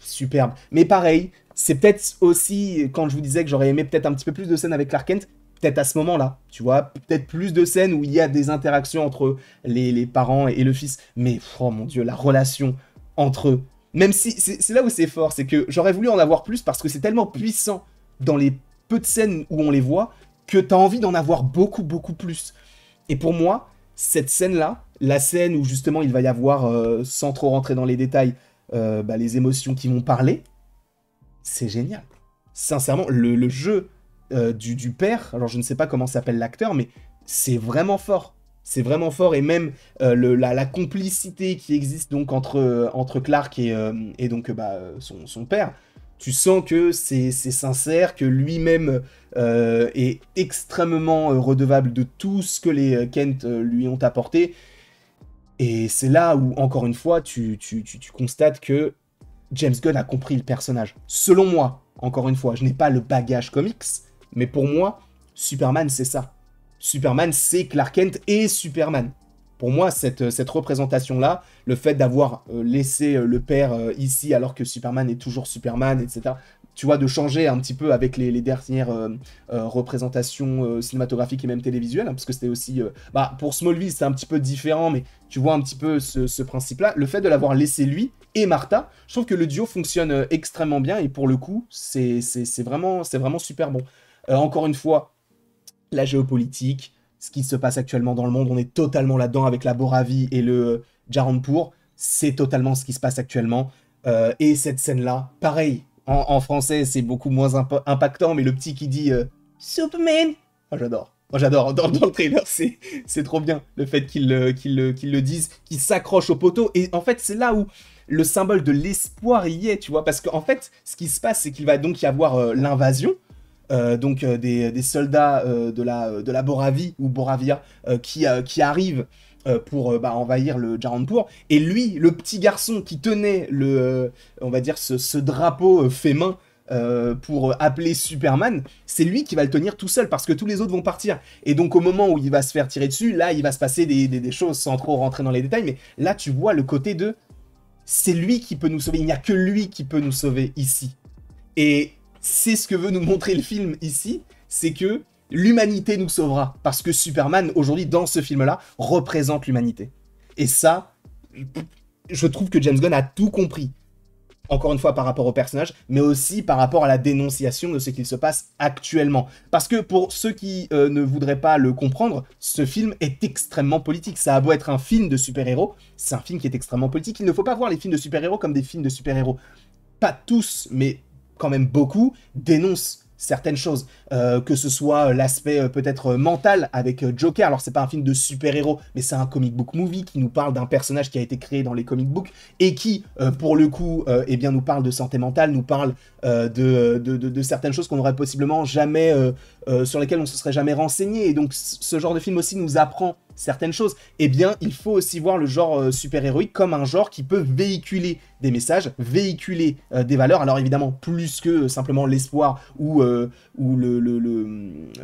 Superbe. Mais pareil, c'est peut-être aussi, quand je vous disais que j'aurais aimé peut-être un petit peu plus de scènes avec Clark Kent, peut-être à ce moment-là, tu vois, peut-être plus de scènes où il y a des interactions entre les parents et le fils. Mais, oh mon Dieu, la relation entre eux, même si, c'est là où c'est fort, c'est que j'aurais voulu en avoir plus parce que c'est tellement puissant dans les peu de scènes où on les voit, que t'as envie d'en avoir beaucoup, beaucoup plus. Et pour moi, cette scène-là, la scène où justement il va y avoir, sans trop rentrer dans les détails, les émotions qui vont parler, c'est génial. Sincèrement, le jeu du père, alors je ne sais pas comment s'appelle l'acteur, mais c'est vraiment fort. C'est vraiment fort, et même la complicité qui existe donc entre Clark et donc son père, tu sens que c'est sincère, que lui-même est extrêmement redevable de tout ce que les Kent lui ont apporté. Et c'est là où, encore une fois, tu constates que James Gunn a compris le personnage. Selon moi, encore une fois, je n'ai pas le bagage comics, mais pour moi, Superman, c'est ça. Superman, c'est Clark Kent et Superman. Pour moi, cette représentation-là, le fait d'avoir laissé le père ici alors que Superman est toujours Superman, etc., tu vois, de changer un petit peu avec les dernières représentations cinématographiques et même télévisuelles, hein, parce que c'était aussi... bah, pour Smallville, c'est un petit peu différent, mais tu vois un petit peu ce principe-là. Le fait de l'avoir laissé lui et Martha, je trouve que le duo fonctionne extrêmement bien, et pour le coup, c'est vraiment super bon. Encore une fois, la géopolitique, ce qui se passe actuellement dans le monde, on est totalement là-dedans avec la Boravie et le Jaranpur, c'est totalement ce qui se passe actuellement. Et cette scène-là, pareil, en français c'est beaucoup moins impactant, mais le petit qui dit Superman, moi j'adore. Moi j'adore, dans le trailer c'est trop bien, le fait qu'il le dise, qu'il s'accroche au poteau, et en fait c'est là où le symbole de l'espoir y est, tu vois, parce qu'en fait ce qui se passe c'est qu'il va donc y avoir l'invasion, des soldats de la Boravie ou Boravia qui arrivent pour envahir le Jaranpur. Et lui, le petit garçon qui tenait on va dire ce drapeau fait main pour appeler Superman, c'est lui qui va le tenir tout seul parce que tous les autres vont partir. Et donc au moment où il va se faire tirer dessus, là il va se passer des choses sans trop rentrer dans les détails, mais là tu vois le côté de c'est lui qui peut nous sauver, il n'y a que lui qui peut nous sauver ici. Et c'est ce que veut nous montrer le film ici, c'est que l'humanité nous sauvera. Parce que Superman, aujourd'hui, dans ce film-là, représente l'humanité. Et ça, je trouve que James Gunn a tout compris. Encore une fois, par rapport au personnage, mais aussi par rapport à la dénonciation de ce qu'il se passe actuellement. Parce que pour ceux qui ne voudraient pas le comprendre, ce film est extrêmement politique. Ça a beau être un film de super-héros, c'est un film qui est extrêmement politique. Il ne faut pas voir les films de super-héros comme des films de super-héros. Pas tous, mais quand même beaucoup, dénoncent certaines choses, que ce soit l'aspect peut-être mental avec Joker. Alors c'est pas un film de super-héros, mais c'est un comic book movie qui nous parle d'un personnage qui a été créé dans les comic books et qui, pour le coup, eh bien, nous parle de santé mentale, nous parle de certaines choses qu'on n'aurait possiblement jamais, sur lesquelles on se serait jamais renseigné. Et donc ce genre de film aussi nous apprend certaines choses. Eh bien, il faut aussi voir le genre super-héroïque comme un genre qui peut véhiculer des messages, véhiculer des valeurs. Alors évidemment, plus que simplement l'espoir ou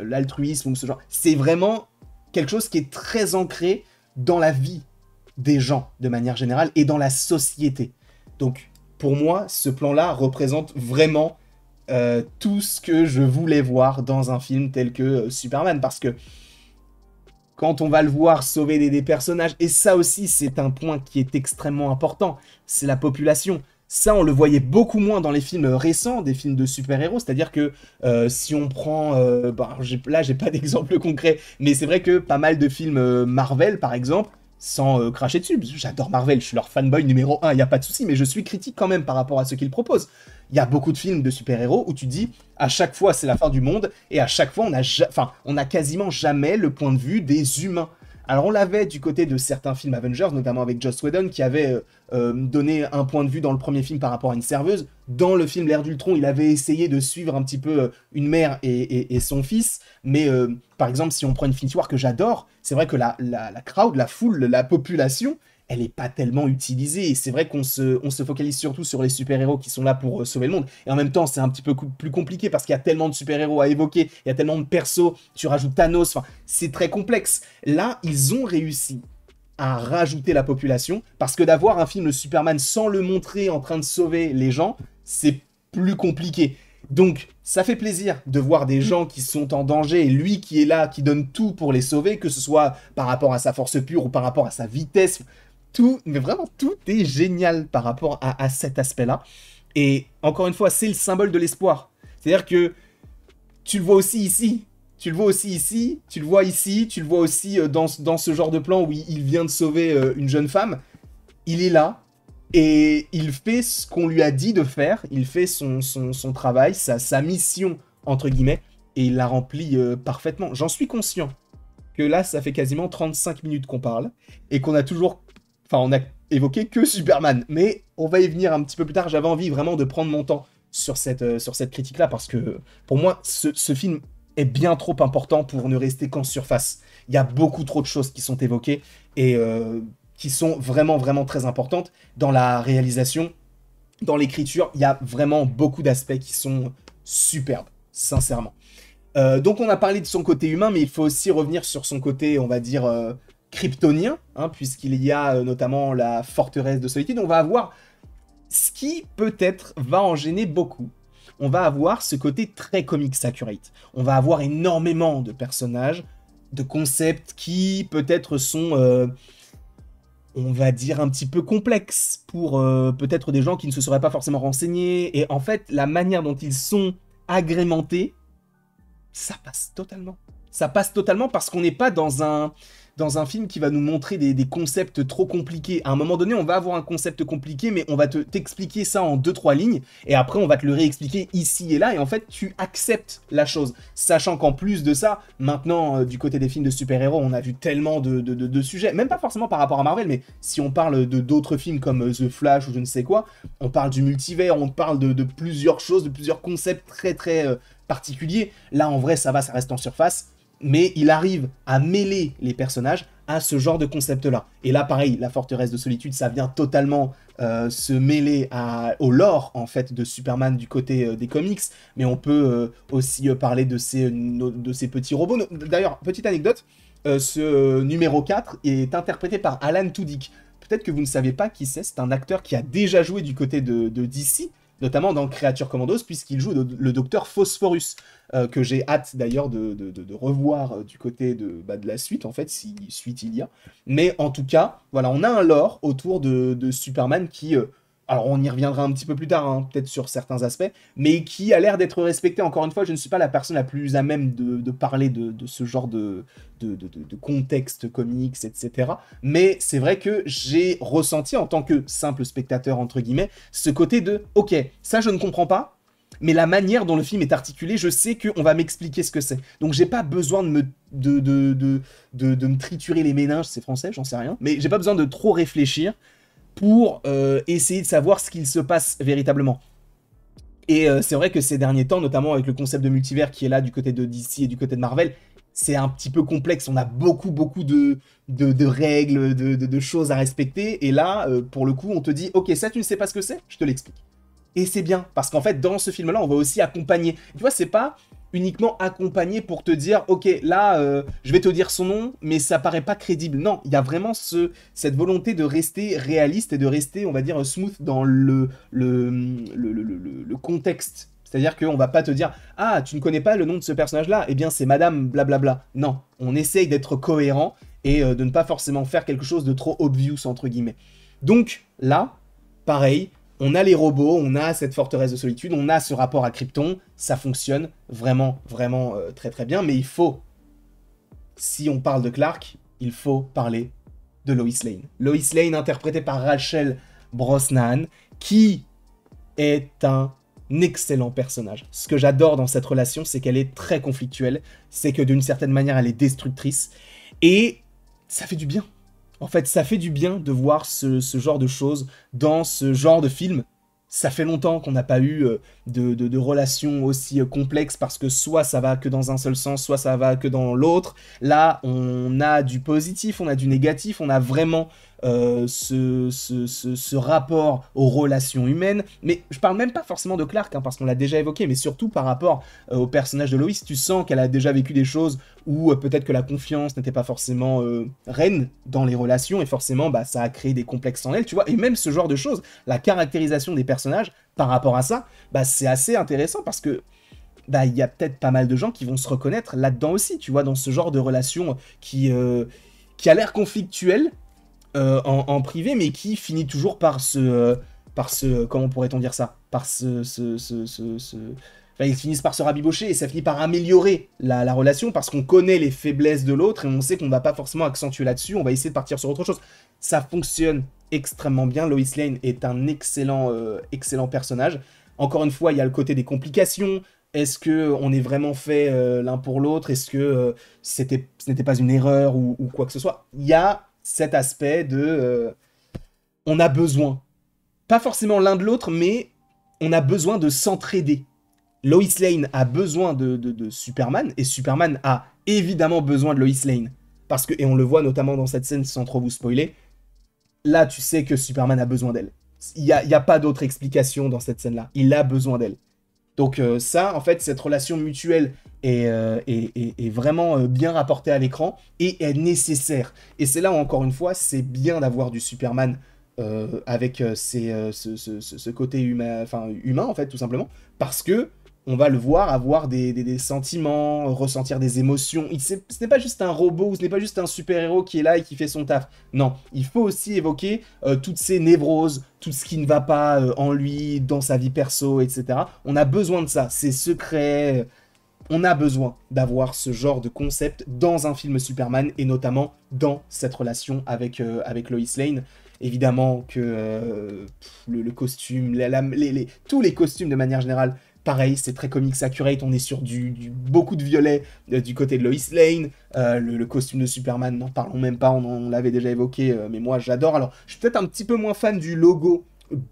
l'altruisme ou ce genre. C'est vraiment quelque chose qui est très ancré dans la vie des gens de manière générale et dans la société. Donc, pour moi, ce plan-là représente vraiment tout ce que je voulais voir dans un film tel que Superman, parce que quand on va le voir sauver des personnages, et ça aussi c'est un point qui est extrêmement important, c'est la population. Ça, on le voyait beaucoup moins dans les films récents, des films de super-héros, c'est-à-dire que si on prend... là, j'ai pas d'exemple concret, mais c'est vrai que pas mal de films Marvel, par exemple, sans cracher dessus, parce que j'adore Marvel, je suis leur fanboy numéro 1, il n'y a pas de souci, mais je suis critique quand même par rapport à ce qu'ils proposent. Il y a beaucoup de films de super-héros où tu dis, à chaque fois c'est la fin du monde, et à chaque fois on a quasiment jamais le point de vue des humains. Alors on l'avait du côté de certains films Avengers, notamment avec Joss Whedon, qui avait donné un point de vue dans le premier film par rapport à une serveuse. Dans le film L'Ère d'Ultron, il avait essayé de suivre un petit peu une mère et son fils, mais par exemple, si on prend Infinity War que j'adore, c'est vrai que la crowd, la foule, la population, elle est pas tellement utilisée, et c'est vrai qu'on se focalise surtout sur les super-héros qui sont là pour sauver le monde, et en même temps c'est un petit peu plus compliqué parce qu'il y a tellement de super-héros à évoquer, il y a tellement de persos, tu rajoutes Thanos, enfin c'est très complexe. Là, ils ont réussi à rajouter la population, parce que d'avoir un film de Superman sans le montrer en train de sauver les gens, c'est plus compliqué. Donc, ça fait plaisir de voir des gens qui sont en danger, et lui qui est là, qui donne tout pour les sauver, que ce soit par rapport à sa force pure ou par rapport à sa vitesse. Tout, mais vraiment, tout est génial par rapport à cet aspect-là. Et encore une fois, c'est le symbole de l'espoir. C'est-à-dire que tu le vois aussi ici. Tu le vois aussi ici, tu le vois ici, tu le vois aussi dans ce genre de plan où il vient de sauver une jeune femme. Il est là, et il fait ce qu'on lui a dit de faire, il fait son travail, sa mission, entre guillemets, et il la remplit parfaitement. J'en suis conscient que là, ça fait quasiment 35 minutes qu'on parle, et qu'on a toujours... Enfin, on a évoqué que Superman, mais on va y venir un petit peu plus tard. J'avais envie vraiment de prendre mon temps sur cette critique-là, parce que pour moi, ce film est bien trop important pour ne rester qu'en surface. Il y a beaucoup trop de choses qui sont évoquées, et qui sont vraiment, vraiment très importantes dans la réalisation, dans l'écriture. Il y a vraiment beaucoup d'aspects qui sont superbes, sincèrement. Donc on a parlé de son côté humain, mais il faut aussi revenir sur son côté, on va dire, kryptonien, hein, puisqu'il y a notamment la forteresse de solitude. On va avoir ce qui peut-être va en gêner beaucoup. On va avoir ce côté très comics accurate. On va avoir énormément de personnages, de concepts qui peut-être sont, on va dire, un petit peu complexes pour peut-être des gens qui ne se seraient pas forcément renseignés. Et en fait, la manière dont ils sont agrémentés, ça passe totalement. Ça passe totalement parce qu'on n'est pas dans un film qui va nous montrer des concepts trop compliqués. À un moment donné, on va avoir un concept compliqué, mais on va t'expliquer ça en 2-3 lignes, et après on va te le réexpliquer ici et là, et en fait tu acceptes la chose. Sachant qu'en plus de ça, maintenant, du côté des films de super-héros, on a vu tellement de sujets, même pas forcément par rapport à Marvel, mais si on parle de d'autres films comme The Flash ou je ne sais quoi, on parle du multivers, on parle de plusieurs choses, de plusieurs concepts très particulier. Là, en vrai, ça va, ça reste en surface. Mais il arrive à mêler les personnages à ce genre de concept-là. Et là, pareil, la forteresse de solitude, ça vient totalement se mêler au lore, en fait, de Superman du côté des comics. Mais on peut aussi parler de ces petits robots. D'ailleurs, petite anecdote, ce numéro 4 est interprété par Alan Tudyk. Peut-être que vous ne savez pas qui c'est un acteur qui a déjà joué du côté de DC, notamment dans Creature Commandos, puisqu'il joue le docteur Phosphorus, que j'ai hâte d'ailleurs de revoir du côté de la suite, en fait, si suite il y a. Mais en tout cas, voilà, on a un lore autour de Superman qui... alors on y reviendra un petit peu plus tard, hein, peut-être sur certains aspects, mais qui a l'air d'être respecté. Encore une fois, je ne suis pas la personne la plus à même de parler de ce genre de contexte comics, etc. Mais c'est vrai que j'ai ressenti, en tant que simple spectateur, entre guillemets, ce côté de « Ok, ça je ne comprends pas, mais la manière dont le film est articulé, je sais qu'on va m'expliquer ce que c'est. Donc j'ai pas besoin de me triturer les méninges, c'est français, j'en sais rien, mais j'ai pas besoin de trop réfléchir pour essayer de savoir ce qu'il se passe véritablement. » Et c'est vrai que ces derniers temps, notamment avec le concept de multivers qui est là du côté de DC et du côté de Marvel, c'est un petit peu complexe. On a beaucoup de règles, de choses à respecter. Et là, pour le coup, on te dit « Ok, ça, tu ne sais pas ce que c'est? Je te l'explique. » Et c'est bien, parce qu'en fait, dans ce film-là, on va aussi accompagner. Tu vois, c'est pas uniquement accompagner pour te dire « Ok, là, je vais te dire son nom, mais ça paraît pas crédible. » Non, il y a vraiment cette volonté de rester réaliste et de rester, on va dire, smooth dans le contexte. C'est-à-dire qu'on va pas te dire « Ah, tu ne connais pas le nom de ce personnage-là? Eh bien, c'est Madame blablabla. » Non, on essaye d'être cohérent et de ne pas forcément faire quelque chose de trop obvious, entre guillemets. Donc, là, pareil, on a les robots, on a cette forteresse de solitude, on a ce rapport à Krypton, ça fonctionne vraiment très bien, mais il faut, si on parle de Clark, il faut parler de Lois Lane. Lois Lane interprétée par Rachel Brosnahan, qui est un excellent personnage. Ce que j'adore dans cette relation, c'est qu'elle est très conflictuelle, c'est que d'une certaine manière, elle est destructrice, et ça fait du bien. En fait, ça fait du bien de voir ce genre de choses dans ce genre de film. Ça fait longtemps qu'on n'a pas eu de relations aussi complexes parce que soit ça va que dans un seul sens, soit ça va que dans l'autre. Là, on a du positif, on a du négatif, on a vraiment ce rapport aux relations humaines. Mais je parle même pas forcément de Clark, hein, parce qu'on l'a déjà évoqué, mais surtout par rapport au personnage de Lois. Tu sens qu'elle a déjà vécu des choses où peut-être que la confiance n'était pas forcément reine dans les relations, et forcément, bah, ça a créé des complexes en elle, tu vois. Et même ce genre de choses, la caractérisation des personnages par rapport à ça, bah, c'est assez intéressant parce que bah, y a peut-être pas mal de gens qui vont se reconnaître là-dedans aussi, tu vois, dans ce genre de relation qui a l'air conflictuelle en privé, mais qui finit toujours par comment pourrait-on dire ça, par enfin, ils finissent par se rabibocher et ça finit par améliorer la relation parce qu'on connaît les faiblesses de l'autre et on sait qu'on ne va pas forcément accentuer là-dessus, on va essayer de partir sur autre chose. Ça fonctionne extrêmement bien. Lois Lane est un excellent personnage. Encore une fois, il y a le côté des complications. Est-ce qu'on est vraiment fait l'un pour l'autre? Est-ce que ce n'était pas une erreur ou quoi que ce soit? Il y a cet aspect de... on a besoin, pas forcément l'un de l'autre, mais on a besoin de s'entraider. Lois Lane a besoin de Superman, et Superman a évidemment besoin de Lois Lane. Parce que, et on le voit notamment dans cette scène sans trop vous spoiler, là tu sais que Superman a besoin d'elle. Il n'y a pas d'autre explication dans cette scène-là. Il a besoin d'elle. Donc ça, en fait, cette relation mutuelle est vraiment bien rapporté à l'écran et est nécessaire. Et c'est là où, encore une fois, c'est bien d'avoir du Superman avec ce côté humain, enfin, humain, en fait, tout simplement, parce que on va le voir avoir des sentiments, ressentir des émotions. Ce n'est pas juste un robot, ou ce n'est pas juste un super-héros qui est là et qui fait son taf. Non, il faut aussi évoquer toutes ces névroses, tout ce qui ne va pas en lui, dans sa vie perso, etc. On a besoin de ça, ces secrets. On a besoin d'avoir ce genre de concept dans un film Superman, et notamment dans cette relation avec Lois Lane. Évidemment que le costume, tous les costumes de manière générale, pareil, c'est très comics accurate, on est sur beaucoup de violet du côté de Lois Lane, le costume de Superman, n'en parlons même pas, on l'avait déjà évoqué, mais moi j'adore. Alors, je suis peut-être un petit peu moins fan du logo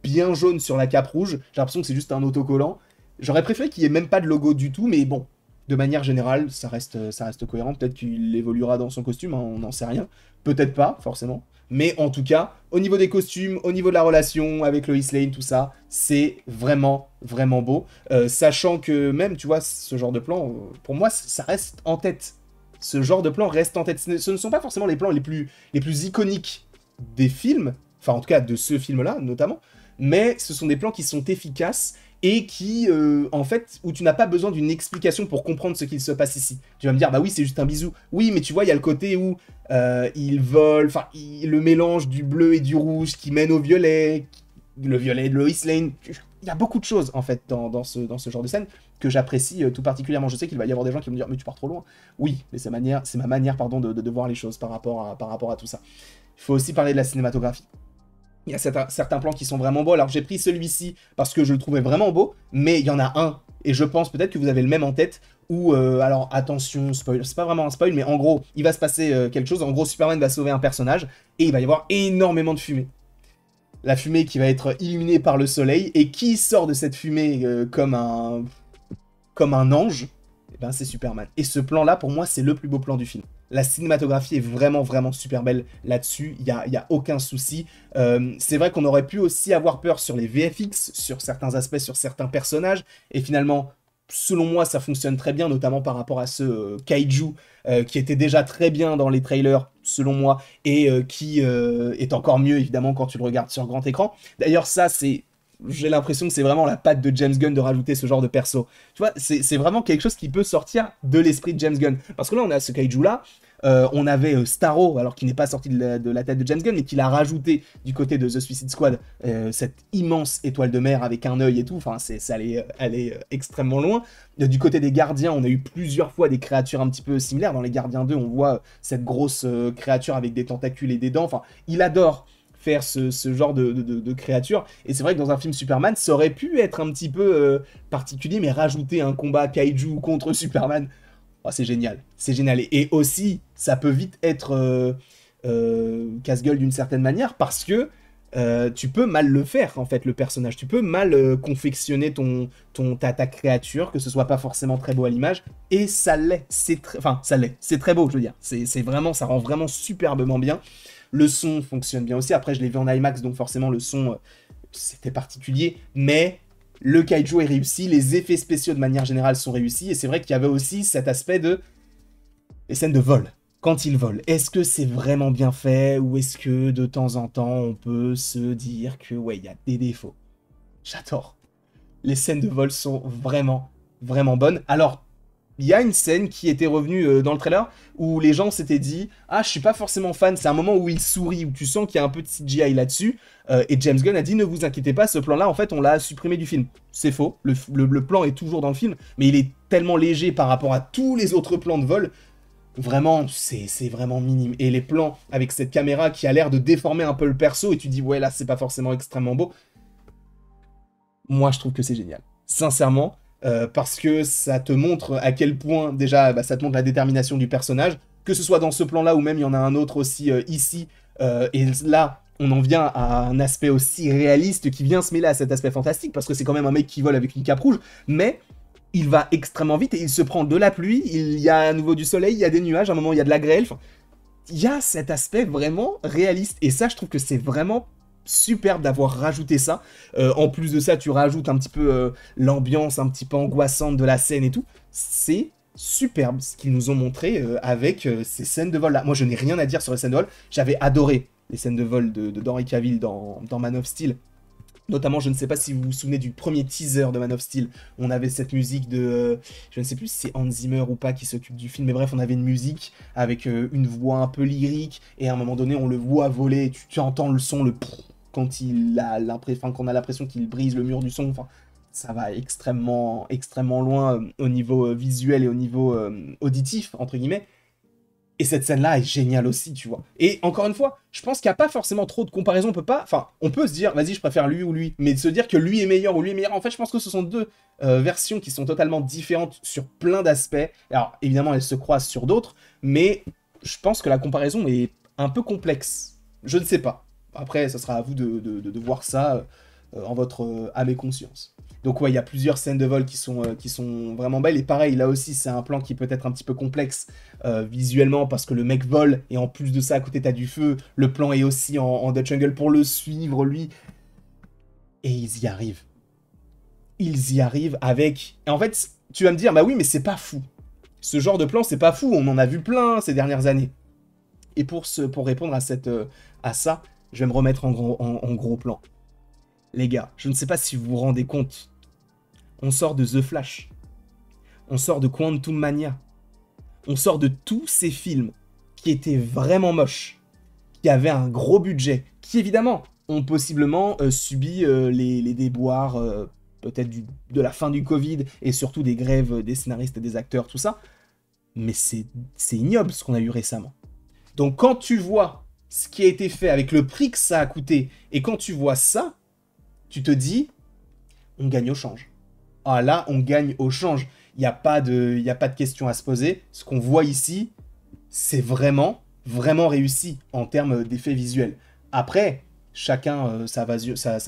bien jaune sur la cape rouge, j'ai l'impression que c'est juste un autocollant. J'aurais préféré qu'il n'y ait même pas de logo du tout, mais bon, de manière générale, ça reste cohérent. Peut-être qu'il évoluera dans son costume, hein, on n'en sait rien. Peut-être pas, forcément. Mais en tout cas, au niveau des costumes, au niveau de la relation avec Lois Lane, tout ça, c'est vraiment, vraiment beau. Sachant que même, tu vois, ce genre de plan, pour moi, ça reste en tête. Ce genre de plan reste en tête. Ce ne sont pas forcément les plans les plus iconiques des films, enfin en tout cas de ce film-là, notamment, mais ce sont des plans qui sont efficaces et qui, en fait, où tu n'as pas besoin d'une explication pour comprendre ce qu'il se passe ici. Tu vas me dire, bah oui, c'est juste un bisou. Oui, mais tu vois, il y a le côté où il vole, enfin, le mélange du bleu et du rouge qui mène au violet, le violet de Lois Lane. Il y a beaucoup de choses, en fait, dans ce genre de scène que j'apprécie tout particulièrement. Je sais qu'il va y avoir des gens qui vont me dire, mais tu pars trop loin. Oui, mais c'est ma manière, pardon, de voir les choses par rapport à tout ça. Il faut aussi parler de la cinématographie. Il y a certains plans qui sont vraiment beaux. Alors j'ai pris celui-ci parce que je le trouvais vraiment beau, mais il y en a un, et je pense peut-être que vous avez le même en tête, où, alors attention, spoil, c'est pas vraiment un spoil, mais en gros, il va se passer quelque chose. En gros, Superman va sauver un personnage, et il va y avoir énormément de fumée. La fumée qui va être illuminée par le soleil, et qui sort de cette fumée comme un ange, eh ben, c'est Superman. Et ce plan-là, pour moi, c'est le plus beau plan du film. La cinématographie est vraiment, vraiment super belle là-dessus. Il y a aucun souci. C'est vrai qu'on aurait pu aussi avoir peur sur les VFX, sur certains aspects, sur certains personnages. Et finalement, selon moi, ça fonctionne très bien, notamment par rapport à ce kaiju qui était déjà très bien dans les trailers, selon moi, et qui est encore mieux, évidemment, quand tu le regardes sur grand écran. D'ailleurs, ça, j'ai l'impression que c'est vraiment la patte de James Gunn de rajouter ce genre de perso. Tu vois, c'est vraiment quelque chose qui peut sortir de l'esprit de James Gunn. Parce que là, on a ce kaiju-là, on avait Starro, alors qui n'est pas sorti de la tête de James Gunn, mais qui l'a rajouté du côté de The Suicide Squad, cette immense étoile de mer avec un œil et tout, enfin, ça allait extrêmement loin. Du côté des Gardiens, on a eu plusieurs fois des créatures un petit peu similaires. Dans les Gardiens 2, on voit cette grosse créature avec des tentacules et des dents. Enfin, il adore faire ce genre de créature. Et c'est vrai que dans un film Superman, ça aurait pu être un petit peu particulier, mais rajouter un combat kaiju contre Superman, oh, c'est génial. C'est génial. Et aussi, ça peut vite être casse-gueule d'une certaine manière, parce que tu peux mal le faire, en fait, le personnage. Tu peux mal confectionner ta créature, que ce soit pas forcément très beau à l'image, et ça l'est. Enfin, ça l'est. C'est très beau, je veux dire. C'est vraiment, ça rend vraiment superbement bien. Le son fonctionne bien aussi. Après, je l'ai vu en IMAX, donc forcément, le son, c'était particulier. Mais le kaiju est réussi. Les effets spéciaux, de manière générale, sont réussis. Et c'est vrai qu'il y avait aussi cet aspect de les scènes de vol. Quand il vole, est-ce que c'est vraiment bien fait, ou est-ce que, de temps en temps, on peut se dire que, ouais, il y a des défauts. J'adore. Les scènes de vol sont vraiment, vraiment bonnes. Alors, il y a une scène qui était revenue dans le trailer où les gens s'étaient dit « Ah, je suis pas forcément fan », c'est un moment où il sourit, où tu sens qu'il y a un peu de CGI là-dessus, et James Gunn a dit « Ne vous inquiétez pas, ce plan-là, en fait, on l'a supprimé du film ». C'est faux, le plan est toujours dans le film, mais il est tellement léger par rapport à tous les autres plans de vol, vraiment, c'est vraiment minime. Et les plans avec cette caméra qui a l'air de déformer un peu le perso, et tu dis « Ouais, là, c'est pas forcément extrêmement beau ». Moi, je trouve que c'est génial. Sincèrement, parce que ça te montre à quel point, déjà, bah, ça te montre la détermination du personnage, que ce soit dans ce plan-là, ou même il y en a un autre aussi ici, et là, on en vient à un aspect aussi réaliste qui vient se mêler à cet aspect fantastique, parce que c'est quand même un mec qui vole avec une cape rouge, mais il va extrêmement vite, et il se prend de la pluie, il y a à nouveau du soleil, il y a des nuages, à un moment il y a de la grêle, enfin, il y a cet aspect vraiment réaliste, et ça, je trouve que c'est vraiment superbe d'avoir rajouté ça. En plus de ça, tu rajoutes un petit peu l'ambiance un petit peu angoissante de la scène et tout. C'est superbe ce qu'ils nous ont montré avec ces scènes de vol là. Moi je n'ai rien à dire sur les scènes de vol, j'avais adoré les scènes de vol d'Henry Cavill dans Man of Steel. Notamment, je ne sais pas si vous vous souvenez du premier teaser de Man of Steel. On avait cette musique de... je ne sais plus si c'est Hans Zimmer ou pas qui s'occupe du film, mais bref, on avait une musique avec une voix un peu lyrique, et à un moment donné, on le voit voler, tu entends le son, le... quand il a l'impression, qu'on a l'impression qu'il brise le mur du son, enfin, ça va extrêmement, extrêmement loin au niveau visuel et au niveau auditif, entre guillemets. Et cette scène-là est géniale aussi, tu vois. Et encore une fois, je pense qu'il n'y a pas forcément trop de comparaison. On peut pas... Enfin, on peut se dire, vas-y, je préfère lui ou lui. Mais de se dire que lui est meilleur ou lui est meilleur, en fait, je pense que ce sont deux versions qui sont totalement différentes sur plein d'aspects. Alors, évidemment, elles se croisent sur d'autres, mais je pense que la comparaison est un peu complexe. Je ne sais pas. Après, ça sera à vous de voir ça en votre âme et conscience. Donc ouais, il y a plusieurs scènes de vol qui sont vraiment belles. Et pareil, là aussi, c'est un plan qui peut être un petit peu complexe visuellement parce que le mec vole et en plus de ça, à côté, t'as du feu. Le plan est aussi en Dutch Angle pour le suivre, lui. Et ils y arrivent. Ils y arrivent avec... Et en fait, tu vas me dire, bah oui, mais c'est pas fou. Ce genre de plan, c'est pas fou. On en a vu plein ces dernières années. Et pour répondre à ça, je vais me remettre en gros plan. Les gars, je ne sais pas si vous vous rendez compte. On sort de The Flash. On sort de Quantum Mania. On sort de tous ces films qui étaient vraiment moches, qui avaient un gros budget, qui évidemment ont possiblement subi les déboires peut-être de la fin du Covid et surtout des grèves des scénaristes et des acteurs, tout ça. Mais c'est ignoble ce qu'on a eu récemment. Donc quand tu vois ce qui a été fait avec le prix que ça a coûté, et quand tu vois ça, tu te dis, on gagne au change. Ah là, on gagne au change. Il n'y a pas de question à se poser. Ce qu'on voit ici, c'est vraiment, vraiment réussi en termes d'effets visuels. Après, chacun sa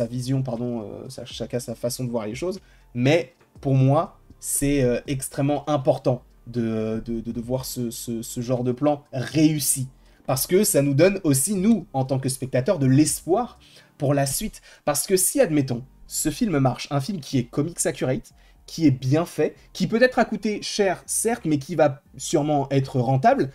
vision, pardon, chacun sa façon de voir les choses. Mais pour moi, c'est extrêmement important de voir ce genre de plan réussi. Parce que ça nous donne aussi, nous, en tant que spectateurs, de l'espoir pour la suite. Parce que si, admettons, ce film marche, un film qui est comics accurate, qui est bien fait, qui peut-être a coûté cher, certes, mais qui va sûrement être rentable,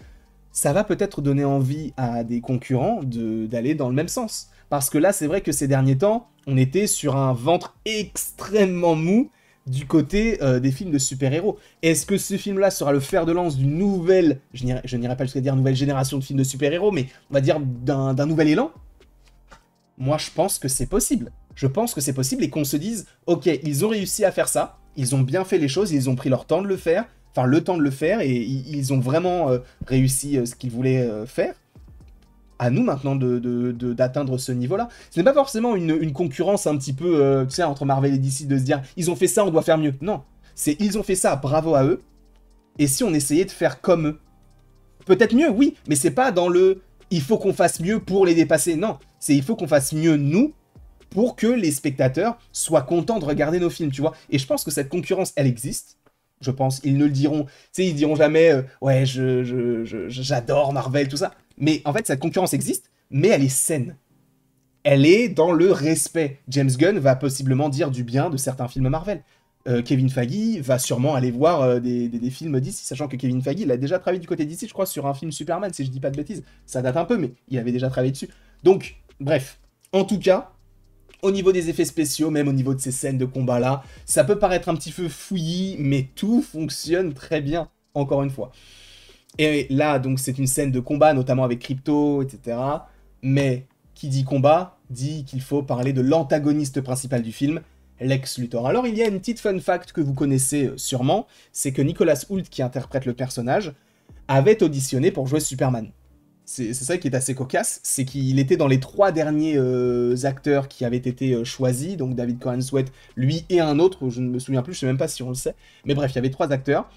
ça va peut-être donner envie à des concurrents d'aller dans le même sens. Parce que là, c'est vrai que ces derniers temps, on était sur un ventre extrêmement mou du côté des films de super-héros. Est-ce que ce film-là sera le fer de lance d'une nouvelle, je n'irai pas jusqu'à dire nouvelle génération de films de super-héros, mais on va dire d'un nouvel élan? Moi, je pense que c'est possible. Je pense que c'est possible et qu'on se dise, ok, ils ont réussi à faire ça, ils ont bien fait les choses, ils ont pris leur temps de le faire, enfin le temps de le faire, et ils ont vraiment réussi ce qu'ils voulaient faire. À nous maintenant d'atteindre ce niveau-là. Ce n'est pas forcément une concurrence un petit peu, tu sais, entre Marvel et DC, de se dire, ils ont fait ça, on doit faire mieux. Non, c'est ils ont fait ça, bravo à eux, et si on essayait de faire comme eux? Peut-être mieux, oui, mais c'est pas dans le il faut qu'on fasse mieux pour les dépasser. Non, c'est il faut qu'on fasse mieux nous pour que les spectateurs soient contents de regarder nos films, tu vois. Et je pense que cette concurrence, elle existe. Je pense, ils ne le diront, tu sais, ils diront jamais ouais, j'adore Marvel, tout ça. Mais en fait, cette concurrence existe, mais elle est saine. Elle est dans le respect. James Gunn va possiblement dire du bien de certains films Marvel. Kevin Feige va sûrement aller voir des films d'ici, sachant que Kevin Feige, il a déjà travaillé du côté d'ici, je crois, sur un film Superman, si je dis pas de bêtises. Ça date un peu, mais il avait déjà travaillé dessus. Donc, bref. En tout cas, au niveau des effets spéciaux, même au niveau de ces scènes de combat-là, ça peut paraître un petit peu fouillis, mais tout fonctionne très bien, encore une fois. Et là, donc, c'est une scène de combat, notamment avec Crypto, etc. Mais qui dit combat, dit qu'il faut parler de l'antagoniste principal du film, Lex Luthor. Alors, il y a une petite fun fact que vous connaissez sûrement, c'est que Nicolas Hoult, qui interprète le personnage, avait auditionné pour jouer Superman. C'est ça qui est assez cocasse, c'est qu'il était dans les 3 derniers acteurs qui avaient été choisis, donc David Cohen Sweat, lui et un autre, je ne me souviens plus, je sais même pas si on le sait, mais bref, il y avait 3 acteurs,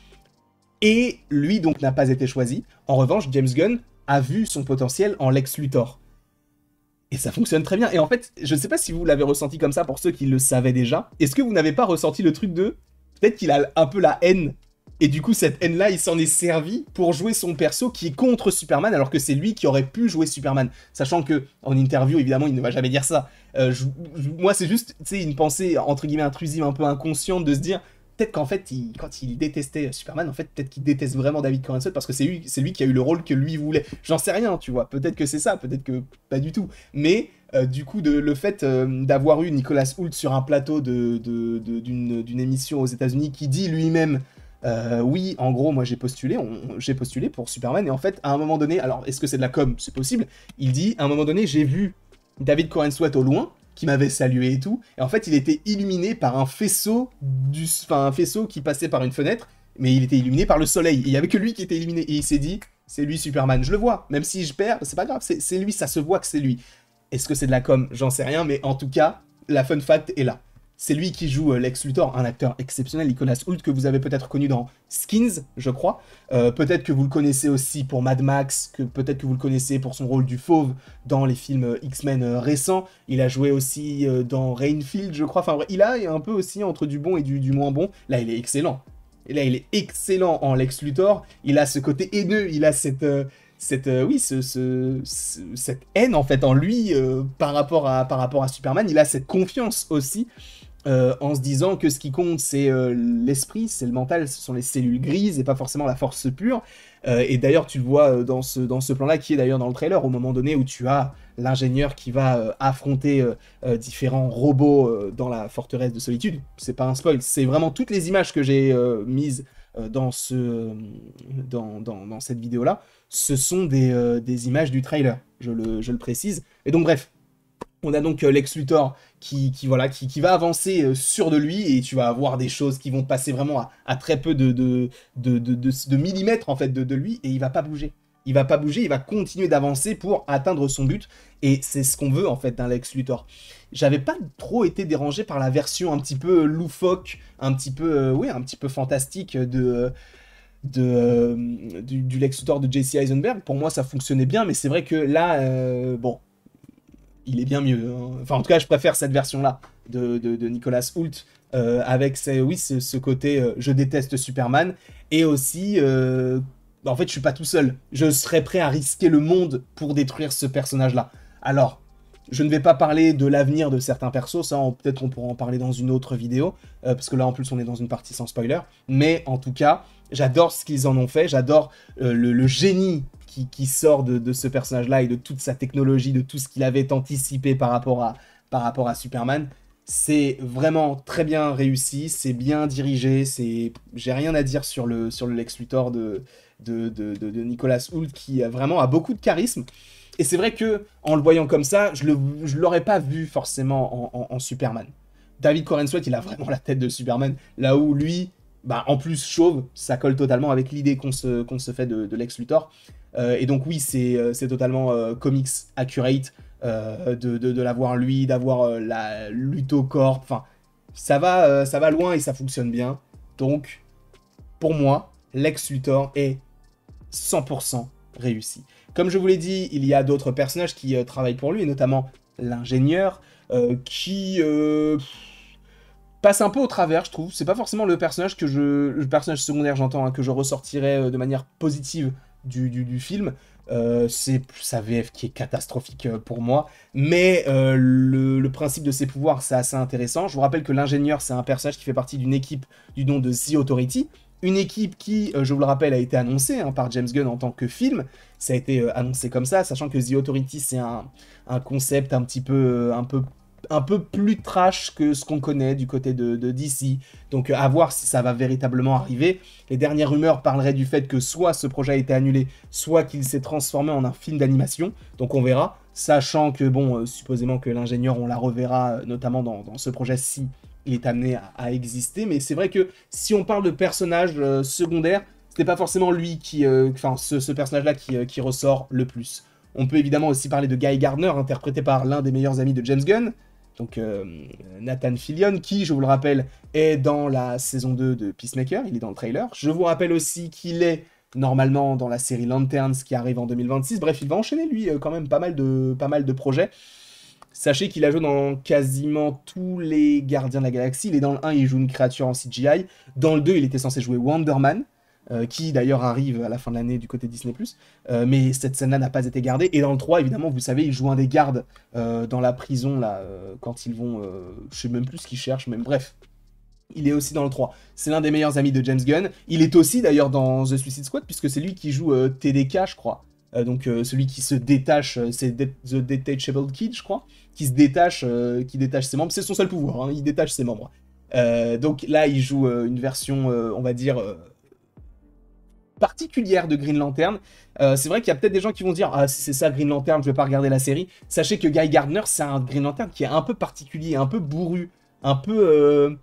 et lui donc n'a pas été choisi. En revanche, James Gunn a vu son potentiel en Lex Luthor. Et ça fonctionne très bien. Et en fait, je ne sais pas si vous l'avez ressenti comme ça pour ceux qui le savaient déjà. Est-ce que vous n'avez pas ressenti le truc de... Peut-être qu'il a un peu la haine. Et du coup, cette haine-là, il s'en est servi pour jouer son perso qui est contre Superman, alors que c'est lui qui aurait pu jouer Superman. Sachant que, en interview, évidemment, il ne va jamais dire ça. Moi, c'est juste, tu sais, une pensée, entre guillemets, intrusive, un peu inconsciente, de se dire... peut-être qu'en fait, quand il détestait Superman, en fait, peut-être qu'il déteste vraiment David Corenswet parce que c'est lui qui a eu le rôle que lui voulait. J'en sais rien, tu vois. Peut-être que c'est ça, peut-être que pas du tout. Mais du coup, le fait d'avoir eu Nicolas Hoult sur un plateau d'une émission aux États-Unis qui dit lui-même. Oui, en gros, moi j'ai postulé pour Superman, et en fait, à un moment donné, alors est-ce que c'est de la com? C'est possible. Il dit, à un moment donné, j'ai vu David Corenswet au loin, qui m'avait salué et tout, et en fait, il était illuminé par un faisceau, un faisceau qui passait par une fenêtre, mais il était illuminé par le soleil, et il y avait que lui qui était illuminé, et il s'est dit, c'est lui Superman, je le vois, même si je perds, c'est pas grave, c'est lui, ça se voit que c'est lui. Est-ce que c'est de la com? J'en sais rien, mais en tout cas, la fun fact est là. C'est lui qui joue Lex Luthor, un acteur exceptionnel, Nicolas Hoult, que vous avez peut-être connu dans Skins, je crois. Peut-être que vous le connaissez aussi pour Mad Max, que peut-être que vous le connaissez pour son rôle du Fauve dans les films X-Men récents. Il a joué aussi dans Rainfield, je crois. Enfin, il a un peu aussi entre du bon et du moins bon. Là, il est excellent. Et là, il est excellent en Lex Luthor. Il a ce côté haineux, il a cette haine en fait en lui par rapport à Superman. Il a cette confiance aussi en se disant que ce qui compte, c'est l'esprit, c'est le mental, ce sont les cellules grises et pas forcément la force pure. Et d'ailleurs, tu le vois dans ce plan-là, qui est d'ailleurs dans le trailer, au moment donné où tu as l'ingénieur qui va affronter différents robots dans la forteresse de solitude. C'est pas un spoil, c'est vraiment toutes les images que j'ai mises dans cette vidéo-là. Ce sont des images du trailer, je le précise. Et donc bref, on a donc Lex Luthor qui va avancer sûr de lui, et tu vas avoir des choses qui vont passer vraiment à très peu de millimètres en fait de lui, et il va pas bouger. Il va pas bouger, il va continuer d'avancer pour atteindre son but, et c'est ce qu'on veut en fait d'un Lex Luthor. J'avais pas trop été dérangé par la version un petit peu loufoque, un petit peu fantastique du Lex Luthor de Jesse Eisenberg. Pour moi, ça fonctionnait bien, mais c'est vrai que là, bon, il est bien mieux. Hein. Enfin, en tout cas, je préfère cette version-là de Nicolas Hoult, avec ce côté je déteste Superman, et aussi, en fait, je suis pas tout seul. Je serais prêt à risquer le monde pour détruire ce personnage-là. Alors, je ne vais pas parler de l'avenir de certains persos, ça, peut-être on pourra en parler dans une autre vidéo, parce que là, en plus, on est dans une partie sans spoiler. Mais en tout cas, j'adore ce qu'ils en ont fait, j'adore le génie qui sort de ce personnage-là et de toute sa technologie, de tout ce qu'il avait anticipé par rapport à Superman. C'est vraiment très bien réussi, c'est bien dirigé, j'ai rien à dire sur le Lex Luthor de Nicolas Hoult, qui vraiment a beaucoup de charisme. Et c'est vrai que en le voyant comme ça, je l'aurais pas vu forcément en Superman. David Corenswet, il a vraiment la tête de Superman, là où lui, bah, en plus chauve, ça colle totalement avec l'idée qu'on se fait de Lex Luthor. Et donc oui, c'est totalement comics accurate de l'avoir lui, d'avoir la Lutocorp. Enfin, ça va loin et ça fonctionne bien. Donc, pour moi, Lex Luthor est 100% réussi. Comme je vous l'ai dit, il y a d'autres personnages qui travaillent pour lui, et notamment l'ingénieur, qui passe un peu au travers, je trouve. C'est pas forcément le personnage secondaire, j'entends, hein, que je ressortirais de manière positive du film. C'est sa VF qui est catastrophique pour moi, mais le principe de ses pouvoirs, c'est assez intéressant. Je vous rappelle que l'ingénieur, c'est un personnage qui fait partie d'une équipe du nom de The Authority, une équipe qui, je vous le rappelle, a été annoncée par James Gunn en tant que film. Ça a été annoncé comme ça, sachant que The Authority, c'est un concept un peu plus trash que ce qu'on connaît du côté de DC. Donc à voir si ça va véritablement arriver. Les dernières rumeurs parleraient du fait que soit ce projet a été annulé, soit qu'il s'est transformé en un film d'animation. Donc on verra, sachant que, bon, supposément que l'ingénieur, on la reverra notamment dans ce projet si il est amené à exister. Mais c'est vrai que si on parle de personnages secondaires, c'était pas forcément lui ce personnage-là qui ressort le plus. On peut évidemment aussi parler de Guy Gardner, interprété par l'un des meilleurs amis de James Gunn, donc Nathan Fillion, qui, je vous le rappelle, est dans la saison 2 de Peacemaker, il est dans le trailer. Je vous rappelle aussi qu'il est normalement dans la série Lanterns qui arrive en 2026. Bref, il va enchaîner, lui, quand même pas mal de projets. Sachez qu'il a joué dans quasiment tous les Gardiens de la Galaxie. Il est dans le 1, il joue une créature en CGI. Dans le 2, il était censé jouer Wonder Man, qui d'ailleurs arrive à la fin de l'année du côté Disney+. Mais cette scène-là n'a pas été gardée. Et dans le 3, évidemment, vous savez, il joue un des gardes dans la prison, là, quand ils vont... je sais même plus ce qu'ils cherchent, mais bref. Il est aussi dans le 3. C'est l'un des meilleurs amis de James Gunn. Il est aussi d'ailleurs dans The Suicide Squad, puisque c'est lui qui joue TDK, je crois. Donc celui qui se détache, c'est The Detachable Kid, je crois, qui détache ses membres. C'est son seul pouvoir, hein, il détache ses membres. Donc là, il joue une version, on va dire, particulière de Green Lantern. C'est vrai qu'il y a peut-être des gens qui vont dire « Ah, si c'est ça Green Lantern, je vais pas regarder la série ». Sachez que Guy Gardner, c'est un Green Lantern qui est un peu particulier, un peu bourru, un peu...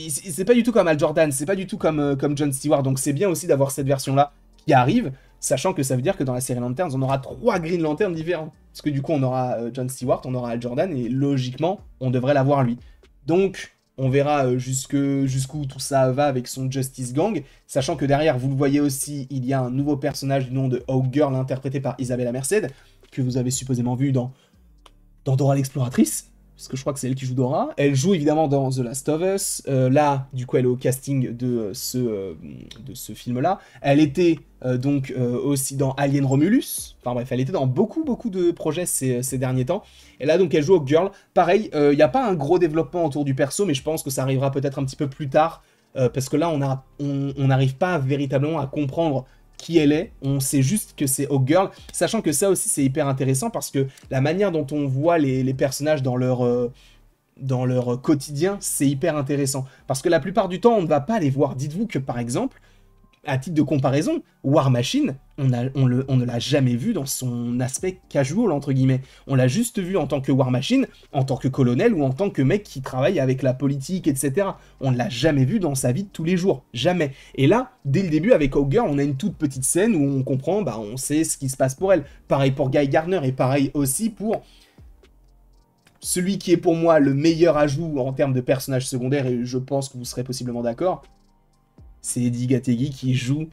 C'est pas du tout comme Hal Jordan, c'est pas du tout comme John Stewart, donc c'est bien aussi d'avoir cette version-là qui arrive, sachant que ça veut dire que dans la série Lanterns, on aura 3 Green Lanterns différents. Parce que du coup, on aura John Stewart, on aura Hal Jordan, et logiquement, on devrait l'avoir lui. Donc, on verra jusqu'où tout ça va avec son Justice Gang, sachant que derrière, vous le voyez aussi, il y a un nouveau personnage du nom de Hawkgirl, interprété par Isabella Merced, que vous avez supposément vu dans Dora l'Exploratrice, parce que je crois que c'est elle qui joue Dora. Elle joue évidemment dans The Last of Us. Là, du coup, elle est au casting de ce film-là. Elle était donc aussi dans Alien Romulus. Enfin bref, elle était dans beaucoup de projets ces derniers temps. Et là, donc, elle joue Hawkgirl. Pareil, il n'y a pas un gros développement autour du perso, mais je pense que ça arrivera peut-être un petit peu plus tard. Parce que là, on n'arrive pas véritablement à comprendre qui elle est, on sait juste que c'est Hawkgirl, sachant que ça aussi c'est hyper intéressant parce que la manière dont on voit les personnages dans leur quotidien, c'est hyper intéressant. Parce que la plupart du temps, on ne va pas les voir. Dites-vous que par exemple, à titre de comparaison, War Machine, on ne l'a jamais vu dans son aspect casual, entre guillemets. On l'a juste vu en tant que War Machine, en tant que colonel ou en tant que mec qui travaille avec la politique, etc. On ne l'a jamais vu dans sa vie de tous les jours. Jamais. Et là, dès le début, avec Hawkgirl, on a une toute petite scène où on comprend, on sait ce qui se passe pour elle. Pareil pour Guy Gardner et pareil aussi pour celui qui est pour moi le meilleur ajout en termes de personnage secondaire, et je pense que vous serez possiblement d'accord, c'est Eddie Gattegi qui joue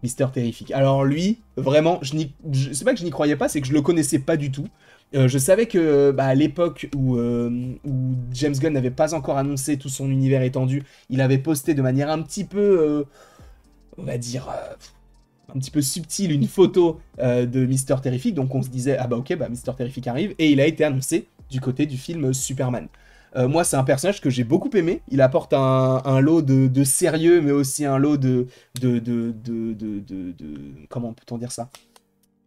Mister Terrific. Alors lui, vraiment, c'est pas que je n'y croyais pas, c'est que je le connaissais pas du tout. Je savais que à l'époque où James Gunn n'avait pas encore annoncé tout son univers étendu, il avait posté de manière un petit peu, on va dire, un petit peu subtile, une photo de Mister Terrific. Donc on se disait, ah bah ok, Mister Terrific arrive, et il a été annoncé du côté du film Superman. Moi, c'est un personnage que j'ai beaucoup aimé. Il apporte un lot de sérieux, mais aussi un lot de comment peut-on dire ça?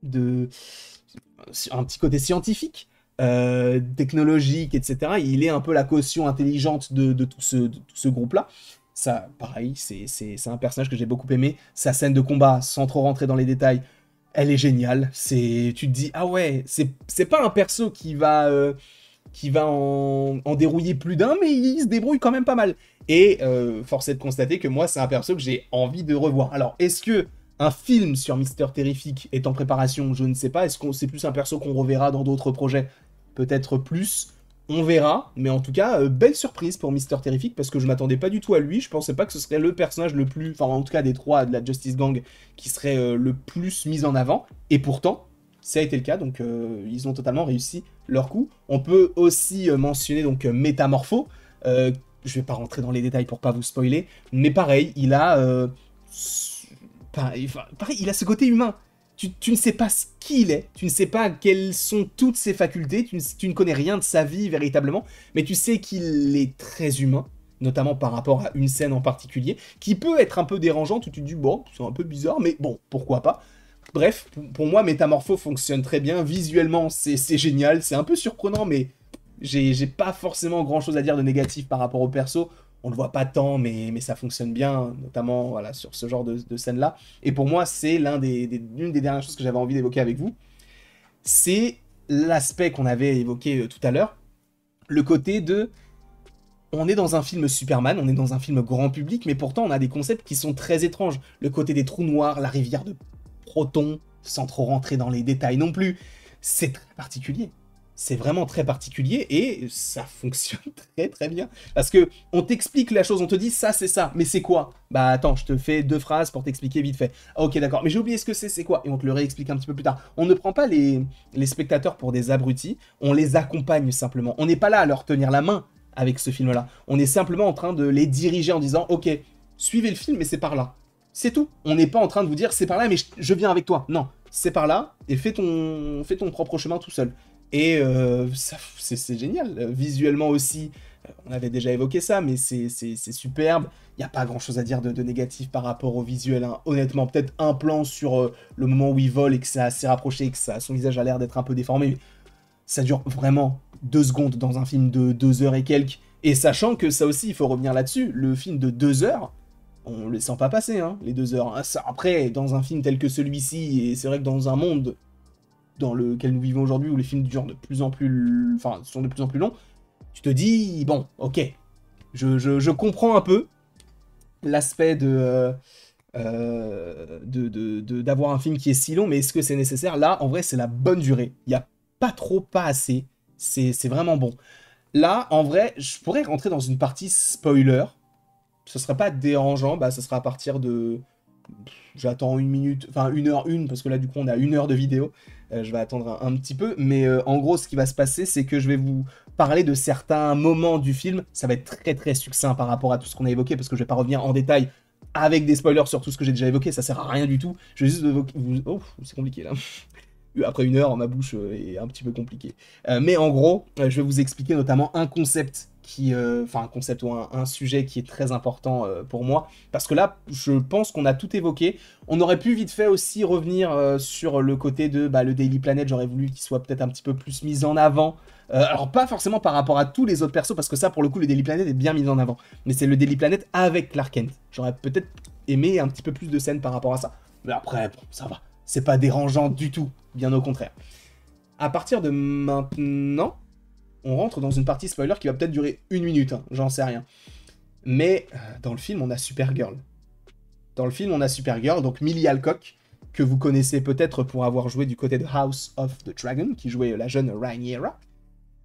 Un petit côté scientifique, technologique, etc. Il est un peu la caution intelligente de tout ce groupe-là. Ça, pareil, c'est un personnage que j'ai beaucoup aimé. Sa scène de combat, sans trop rentrer dans les détails, elle est géniale. Tu te dis, ah ouais, c'est pas un perso qui va en dérouiller plus d'un, mais il se débrouille quand même pas mal. Et force est de constater que moi, c'est un perso que j'ai envie de revoir. Alors, est-ce que un film sur Mister Terrific est en préparation? Je ne sais pas. Est-ce que c'est plus un perso qu'on reverra dans d'autres projets? Peut-être plus. On verra. Mais en tout cas, belle surprise pour Mister Terrific, parce que je m'attendais pas du tout à lui. Je pensais pas que ce serait le personnage le plus... Enfin, en tout cas, des 3 de la Justice Gang qui serait le plus mis en avant. Et pourtant, ça a été le cas, donc ils ont totalement réussi leur coup. On peut aussi mentionner donc Métamorpho. Je vais pas rentrer dans les détails pour pas vous spoiler, mais pareil, il a pareil, il a ce côté humain. Tu ne sais pas qui il est, tu ne sais pas quelles sont toutes ses facultés, tu ne connais rien de sa vie véritablement, mais tu sais qu'il est très humain, notamment par rapport à une scène en particulier, qui peut être un peu dérangeante, où tu te dis, bon, c'est un peu bizarre, mais bon, pourquoi pas. Bref, pour moi, Métamorpho fonctionne très bien. Visuellement, c'est génial. C'est un peu surprenant, mais j'ai pas forcément grand-chose à dire de négatif par rapport au perso. On le voit pas tant, mais ça fonctionne bien, notamment voilà, sur ce genre de scène-là. Et pour moi, c'est l'une des dernières choses que j'avais envie d'évoquer avec vous. C'est l'aspect qu'on avait évoqué tout à l'heure. Le côté de... On est dans un film Superman, on est dans un film grand public, mais pourtant on a des concepts qui sont très étranges. Le côté des trous noirs, la rivière de Proton, sans trop rentrer dans les détails non plus. C'est très particulier. C'est vraiment très particulier et ça fonctionne très très bien. Parce que on t'explique la chose, on te dit ça c'est ça, mais c'est quoi? Bah attends, je te fais 2 phrases pour t'expliquer vite fait. Ah, ok d'accord, mais j'ai oublié ce que c'est quoi? Et on te le réexplique un petit peu plus tard. On ne prend pas les spectateurs pour des abrutis, on les accompagne simplement. On n'est pas là à leur tenir la main avec ce film-là. On est simplement en train de les diriger en disant ok, suivez le film mais c'est par là. C'est tout. On n'est pas en train de vous dire c'est par là mais je viens avec toi. Non, c'est par là et fais ton propre chemin tout seul. Et c'est génial. Visuellement aussi, On avait déjà évoqué ça, mais c'est superbe. Il n'y a pas grand-chose à dire de négatif par rapport au visuel, hein. Honnêtement, peut-être un plan sur le moment où il vole et que c'est assez rapproché, et que son visage a l'air d'être un peu déformé. Mais ça dure vraiment 2 secondes dans un film de 2 heures et quelques. Et sachant que ça aussi, il faut revenir là-dessus, le film de 2 heures, on le sent pas passer, hein, les 2 heures. Après, dans un film tel que celui-ci, et c'est vrai que dans un monde dans lequel nous vivons aujourd'hui, où les films durent de plus en plus... Enfin, sont de plus en plus longs, tu te dis, bon, ok, je comprends un peu l'aspect d'avoir un film qui est si long, mais est-ce que c'est nécessaire? Là, en vrai, c'est la bonne durée. Il n'y a pas trop, pas assez. C'est vraiment bon. Là, en vrai, je pourrais rentrer dans une partie spoiler. Ce serait pas dérangeant, bah, ce sera à partir de... J'attends 1 minute, enfin 1h01, parce que là, du coup, on a 1 heure de vidéo. Je vais attendre un petit peu, mais en gros, ce qui va se passer, c'est que je vais vous parler de certains moments du film. Ça va être très très succinct par rapport à tout ce qu'on a évoqué, parce que je vais pas revenir en détail avec des spoilers sur tout ce que j'ai déjà évoqué, ça sert à rien du tout. Je vais juste évoquer... Oh, c'est compliqué là. Après 1 heure, ma bouche est un petit peu compliquée. Mais en gros, je vais vous expliquer notamment un concept qui... Enfin, un concept ou un sujet qui est très important pour moi. Parce que là, je pense qu'on a tout évoqué. On aurait pu vite fait aussi revenir sur le côté de le Daily Planet. J'aurais voulu qu'il soit peut-être un petit peu plus mis en avant. Alors, pas forcément par rapport à tous les autres persos, parce que ça, pour le coup, le Daily Planet est bien mis en avant. Mais c'est le Daily Planet avec Clark Kent. J'aurais peut-être aimé un petit peu plus de scènes par rapport à ça. Mais après, bon, ça va. C'est pas dérangeant du tout, bien au contraire. À partir de maintenant, on rentre dans une partie spoiler qui va peut-être durer 1 minute, hein, j'en sais rien. Mais dans le film, on a Supergirl. Dans le film, on a Supergirl, donc Millie Alcock, que vous connaissez peut-être pour avoir joué du côté de House of the Dragon, qui jouait la jeune Rhaenyra.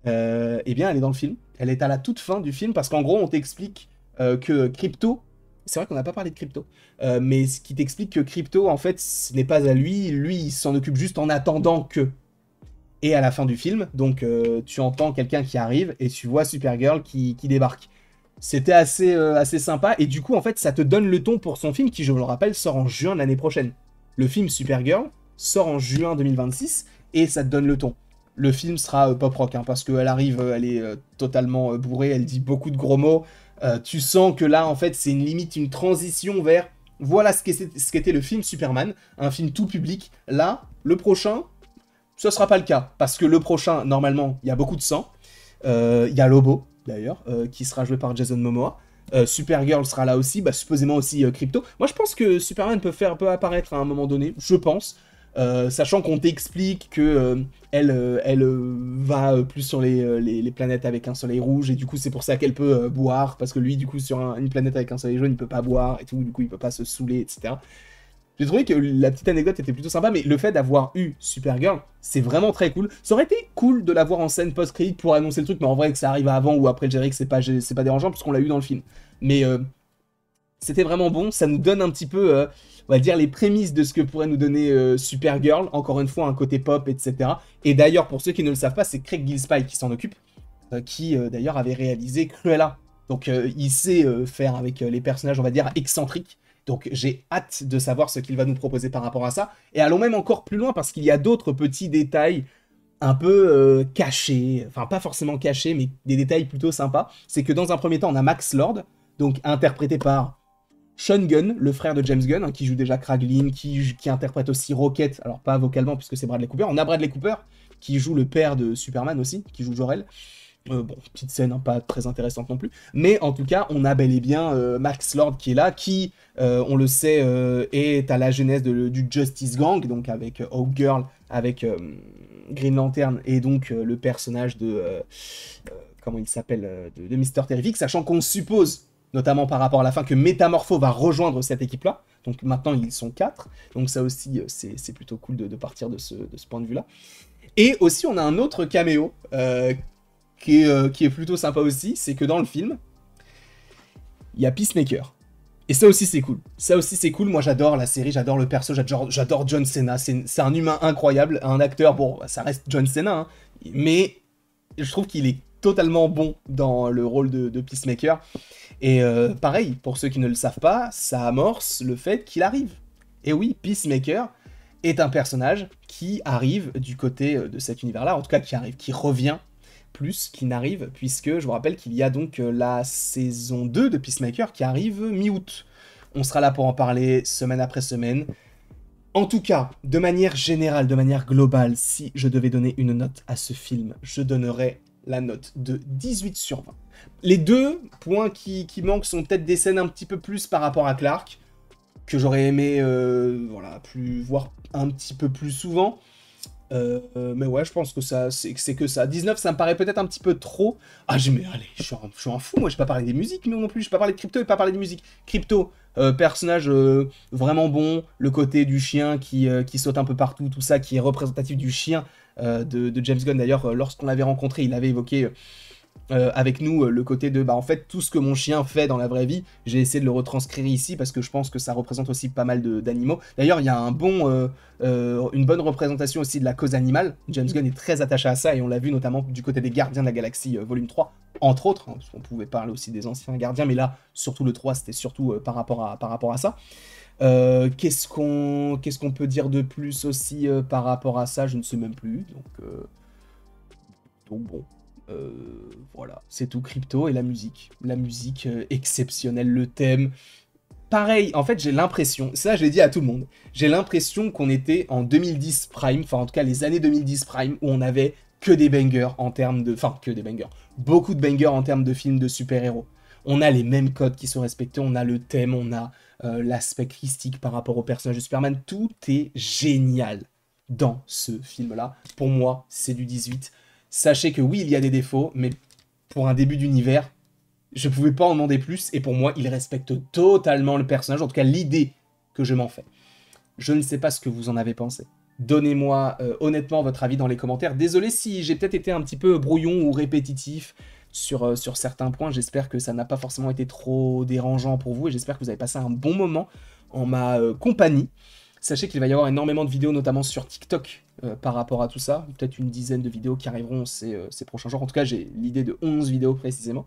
Eh bien, elle est dans le film. Elle est à la toute fin du film, parce qu'en gros, on t'explique que Crypto... C'est vrai qu'on n'a pas parlé de Crypto, mais ce qui t'explique que Crypto, en fait, ce n'est pas à lui. Lui, il s'en occupe juste en attendant que... Et à la fin du film, donc tu entends quelqu'un qui arrive et tu vois Supergirl qui débarque. C'était assez sympa, et du coup, en fait, ça te donne le ton pour son film qui, je vous le rappelle, sort en juin de l'année prochaine. Le film Supergirl sort en juin 2026, et ça te donne le ton. Le film sera pop rock, hein, parce qu'elle arrive, elle est totalement bourrée, elle dit beaucoup de gros mots. Tu sens que là, en fait, c'est une transition vers... Voilà ce qu'était le film Superman, un film tout public. Là, le prochain, ce sera pas le cas, parce que le prochain, normalement, il y a beaucoup de sang. Il y a Lobo, d'ailleurs, qui sera joué par Jason Momoa. Supergirl sera là aussi, supposément aussi Crypto. Moi, je pense que Superman peut apparaître à un moment donné, je pense. Sachant qu'on t'explique que elle va plus sur les planètes avec un soleil rouge, et du coup c'est pour ça qu'elle peut boire, parce que lui du coup sur une planète avec un soleil jaune il peut pas boire et tout, du coup il peut pas se saouler, etc. J'ai trouvé que la petite anecdote était plutôt sympa, mais le fait d'avoir eu Supergirl, c'est vraiment très cool. Ça aurait été cool de l'avoir en scène post-crédit pour annoncer le truc, mais en vrai que ça arrive avant ou après le générique, c'est pas dérangeant puisqu'on l'a eu dans le film. Mais c'était vraiment bon, ça nous donne un petit peu, on va dire, les prémices de ce que pourrait nous donner Supergirl, encore une fois, un côté pop, etc. Et d'ailleurs, pour ceux qui ne le savent pas, c'est Craig Gillespie qui s'en occupe, qui d'ailleurs avait réalisé Cruella. Donc il sait faire avec les personnages, on va dire, excentriques. Donc j'ai hâte de savoir ce qu'il va nous proposer par rapport à ça. Et allons même encore plus loin, parce qu'il y a d'autres petits détails un peu cachés, enfin pas forcément cachés, mais des détails plutôt sympas. C'est que dans un premier temps, on a Max Lord, donc interprété par Sean Gunn, le frère de James Gunn, hein, qui joue déjà Kraglin, qui interprète aussi Rocket, alors pas vocalement puisque c'est Bradley Cooper. On a Bradley Cooper, qui joue le père de Superman aussi, qui joue Jor-El. Bon, petite scène, hein, pas très intéressante non plus. Mais en tout cas, on a bel et bien Max Lord qui est là, qui, on le sait, est à la genèse du Justice Gang, donc avec Hawk Girl, avec Green Lantern, et donc le personnage comment il s'appelle, de Mister Terrific, sachant qu'on suppose, notamment par rapport à la fin, que Métamorpho va rejoindre cette équipe-là. Donc maintenant, ils sont 4. Donc ça aussi, c'est plutôt cool de partir de ce point de vue-là. Et aussi, on a un autre caméo qui est plutôt sympa aussi, c'est que dans le film, il y a Peacemaker. Et ça aussi, c'est cool. Ça aussi, c'est cool. Moi, j'adore la série, j'adore le perso, j'adore John Cena. C'est un humain incroyable, un acteur, bon, ça reste John Cena, hein, mais je trouve qu'il est totalement bon dans le rôle de Peacemaker. Et pareil, pour ceux qui ne le savent pas, ça amorce le fait qu'il arrive. Et oui, Peacemaker est un personnage qui arrive du côté de cet univers-là, en tout cas qui revient plus qui n'arrive, puisque je vous rappelle qu'il y a donc la saison 2 de Peacemaker qui arrive mi-août. On sera là pour en parler semaine après semaine. En tout cas, de manière générale, de manière globale, si je devais donner une note à ce film, je donnerais la note de 18 sur 20. Les deux points qui manquent sont peut-être des scènes un petit peu plus par rapport à Clark, que j'aurais aimé voilà, voir un petit peu plus souvent. Mais ouais, je pense que c'est que ça. 19, ça me paraît peut-être un petit peu trop. Ah, mais allez, je suis un fou, moi, j'ai pas parlé des musiques, mais non plus, j'ai pas parlé de Crypto et pas parlé des musiques. Crypto, personnage vraiment bon, le côté du chien qui saute un peu partout, tout ça, qui est représentatif du chien de James Gunn. D'ailleurs, lorsqu'on l'avait rencontré, il avait évoqué avec nous le côté de en fait tout ce que mon chien fait dans la vraie vie, j'ai essayé de le retranscrire ici parce que je pense que ça représente aussi pas mal d'animaux. D'ailleurs, il y a une bonne représentation aussi de la cause animale. James Gunn est très attaché à ça et on l'a vu notamment du côté des Gardiens de la Galaxie volume 3, entre autres, hein, parce qu'on pouvait parler aussi des anciens gardiens, mais là, surtout le 3, c'était surtout par rapport à ça. Qu'est-ce qu'on peut dire de plus aussi par rapport à ça, je ne sais même plus, donc bon. Voilà, c'est tout. Crypto et la musique exceptionnelle, le thème. Pareil, en fait, j'ai l'impression, ça je l'ai dit à tout le monde, j'ai l'impression qu'on était en 2010 Prime, enfin en tout cas les années 2010 Prime, où on avait que des bangers en termes de... Enfin, que des bangers. Beaucoup de bangers en termes de films de super-héros. On a les mêmes codes qui sont respectés, on a le thème, on a l'aspect christique par rapport au personnage de Superman. Tout est génial dans ce film-là. Pour moi, c'est du 18. Sachez que oui, il y a des défauts, mais pour un début d'univers, je pouvais pas en demander plus, et pour moi, il respecte totalement le personnage, en tout cas l'idée que je m'en fais. Je ne sais pas ce que vous en avez pensé. Donnez-moi honnêtement votre avis dans les commentaires. Désolé si j'ai peut-être été un petit peu brouillon ou répétitif sur certains points. J'espère que ça n'a pas forcément été trop dérangeant pour vous, et j'espère que vous avez passé un bon moment en ma compagnie. Sachez qu'il va y avoir énormément de vidéos, notamment sur TikTok, par rapport à tout ça. Peut-être une dizaine de vidéos qui arriveront ces prochains jours. En tout cas, j'ai l'idée de 11 vidéos précisément.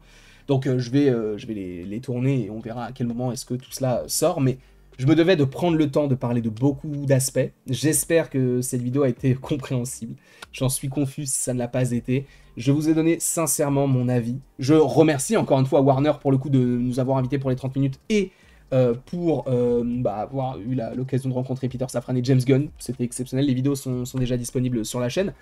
Donc je vais les tourner et on verra à quel moment est-ce que tout cela sort. Mais je me devais de prendre le temps de parler de beaucoup d'aspects. J'espère que cette vidéo a été compréhensible. J'en suis confus si ça ne l'a pas été. Je vous ai donné sincèrement mon avis. Je remercie encore une fois Warner pour le coup de nous avoir invités pour les 30 minutes et pour avoir eu l'occasion de rencontrer Peter Safran et James Gunn. C'était exceptionnel, les vidéos sont déjà disponibles sur la chaîne.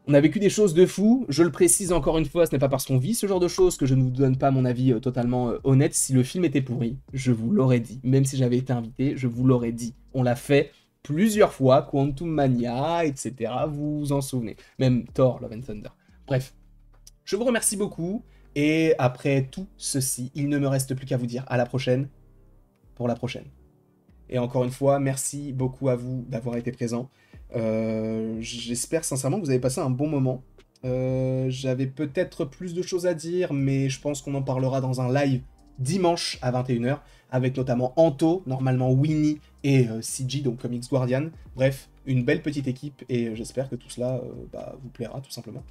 On a vécu des choses de fou, je le précise encore une fois, ce n'est pas parce qu'on vit ce genre de choses que je ne vous donne pas mon avis totalement honnête. Si le film était pourri, je vous l'aurais dit. Même si j'avais été invité, je vous l'aurais dit. On l'a fait plusieurs fois, Quantum Mania, etc. Vous vous en souvenez. Même Thor, Love and Thunder. Bref, je vous remercie beaucoup. Et après tout ceci, il ne me reste plus qu'à vous dire à la prochaine pour la prochaine. Et encore une fois, merci beaucoup à vous d'avoir été présents. J'espère sincèrement que vous avez passé un bon moment. J'avais peut-être plus de choses à dire, mais je pense qu'on en parlera dans un live dimanche à 21h, avec notamment Anto, normalement Winnie et CG, donc Comics Guardian. Bref, une belle petite équipe, et j'espère que tout cela vous plaira tout simplement.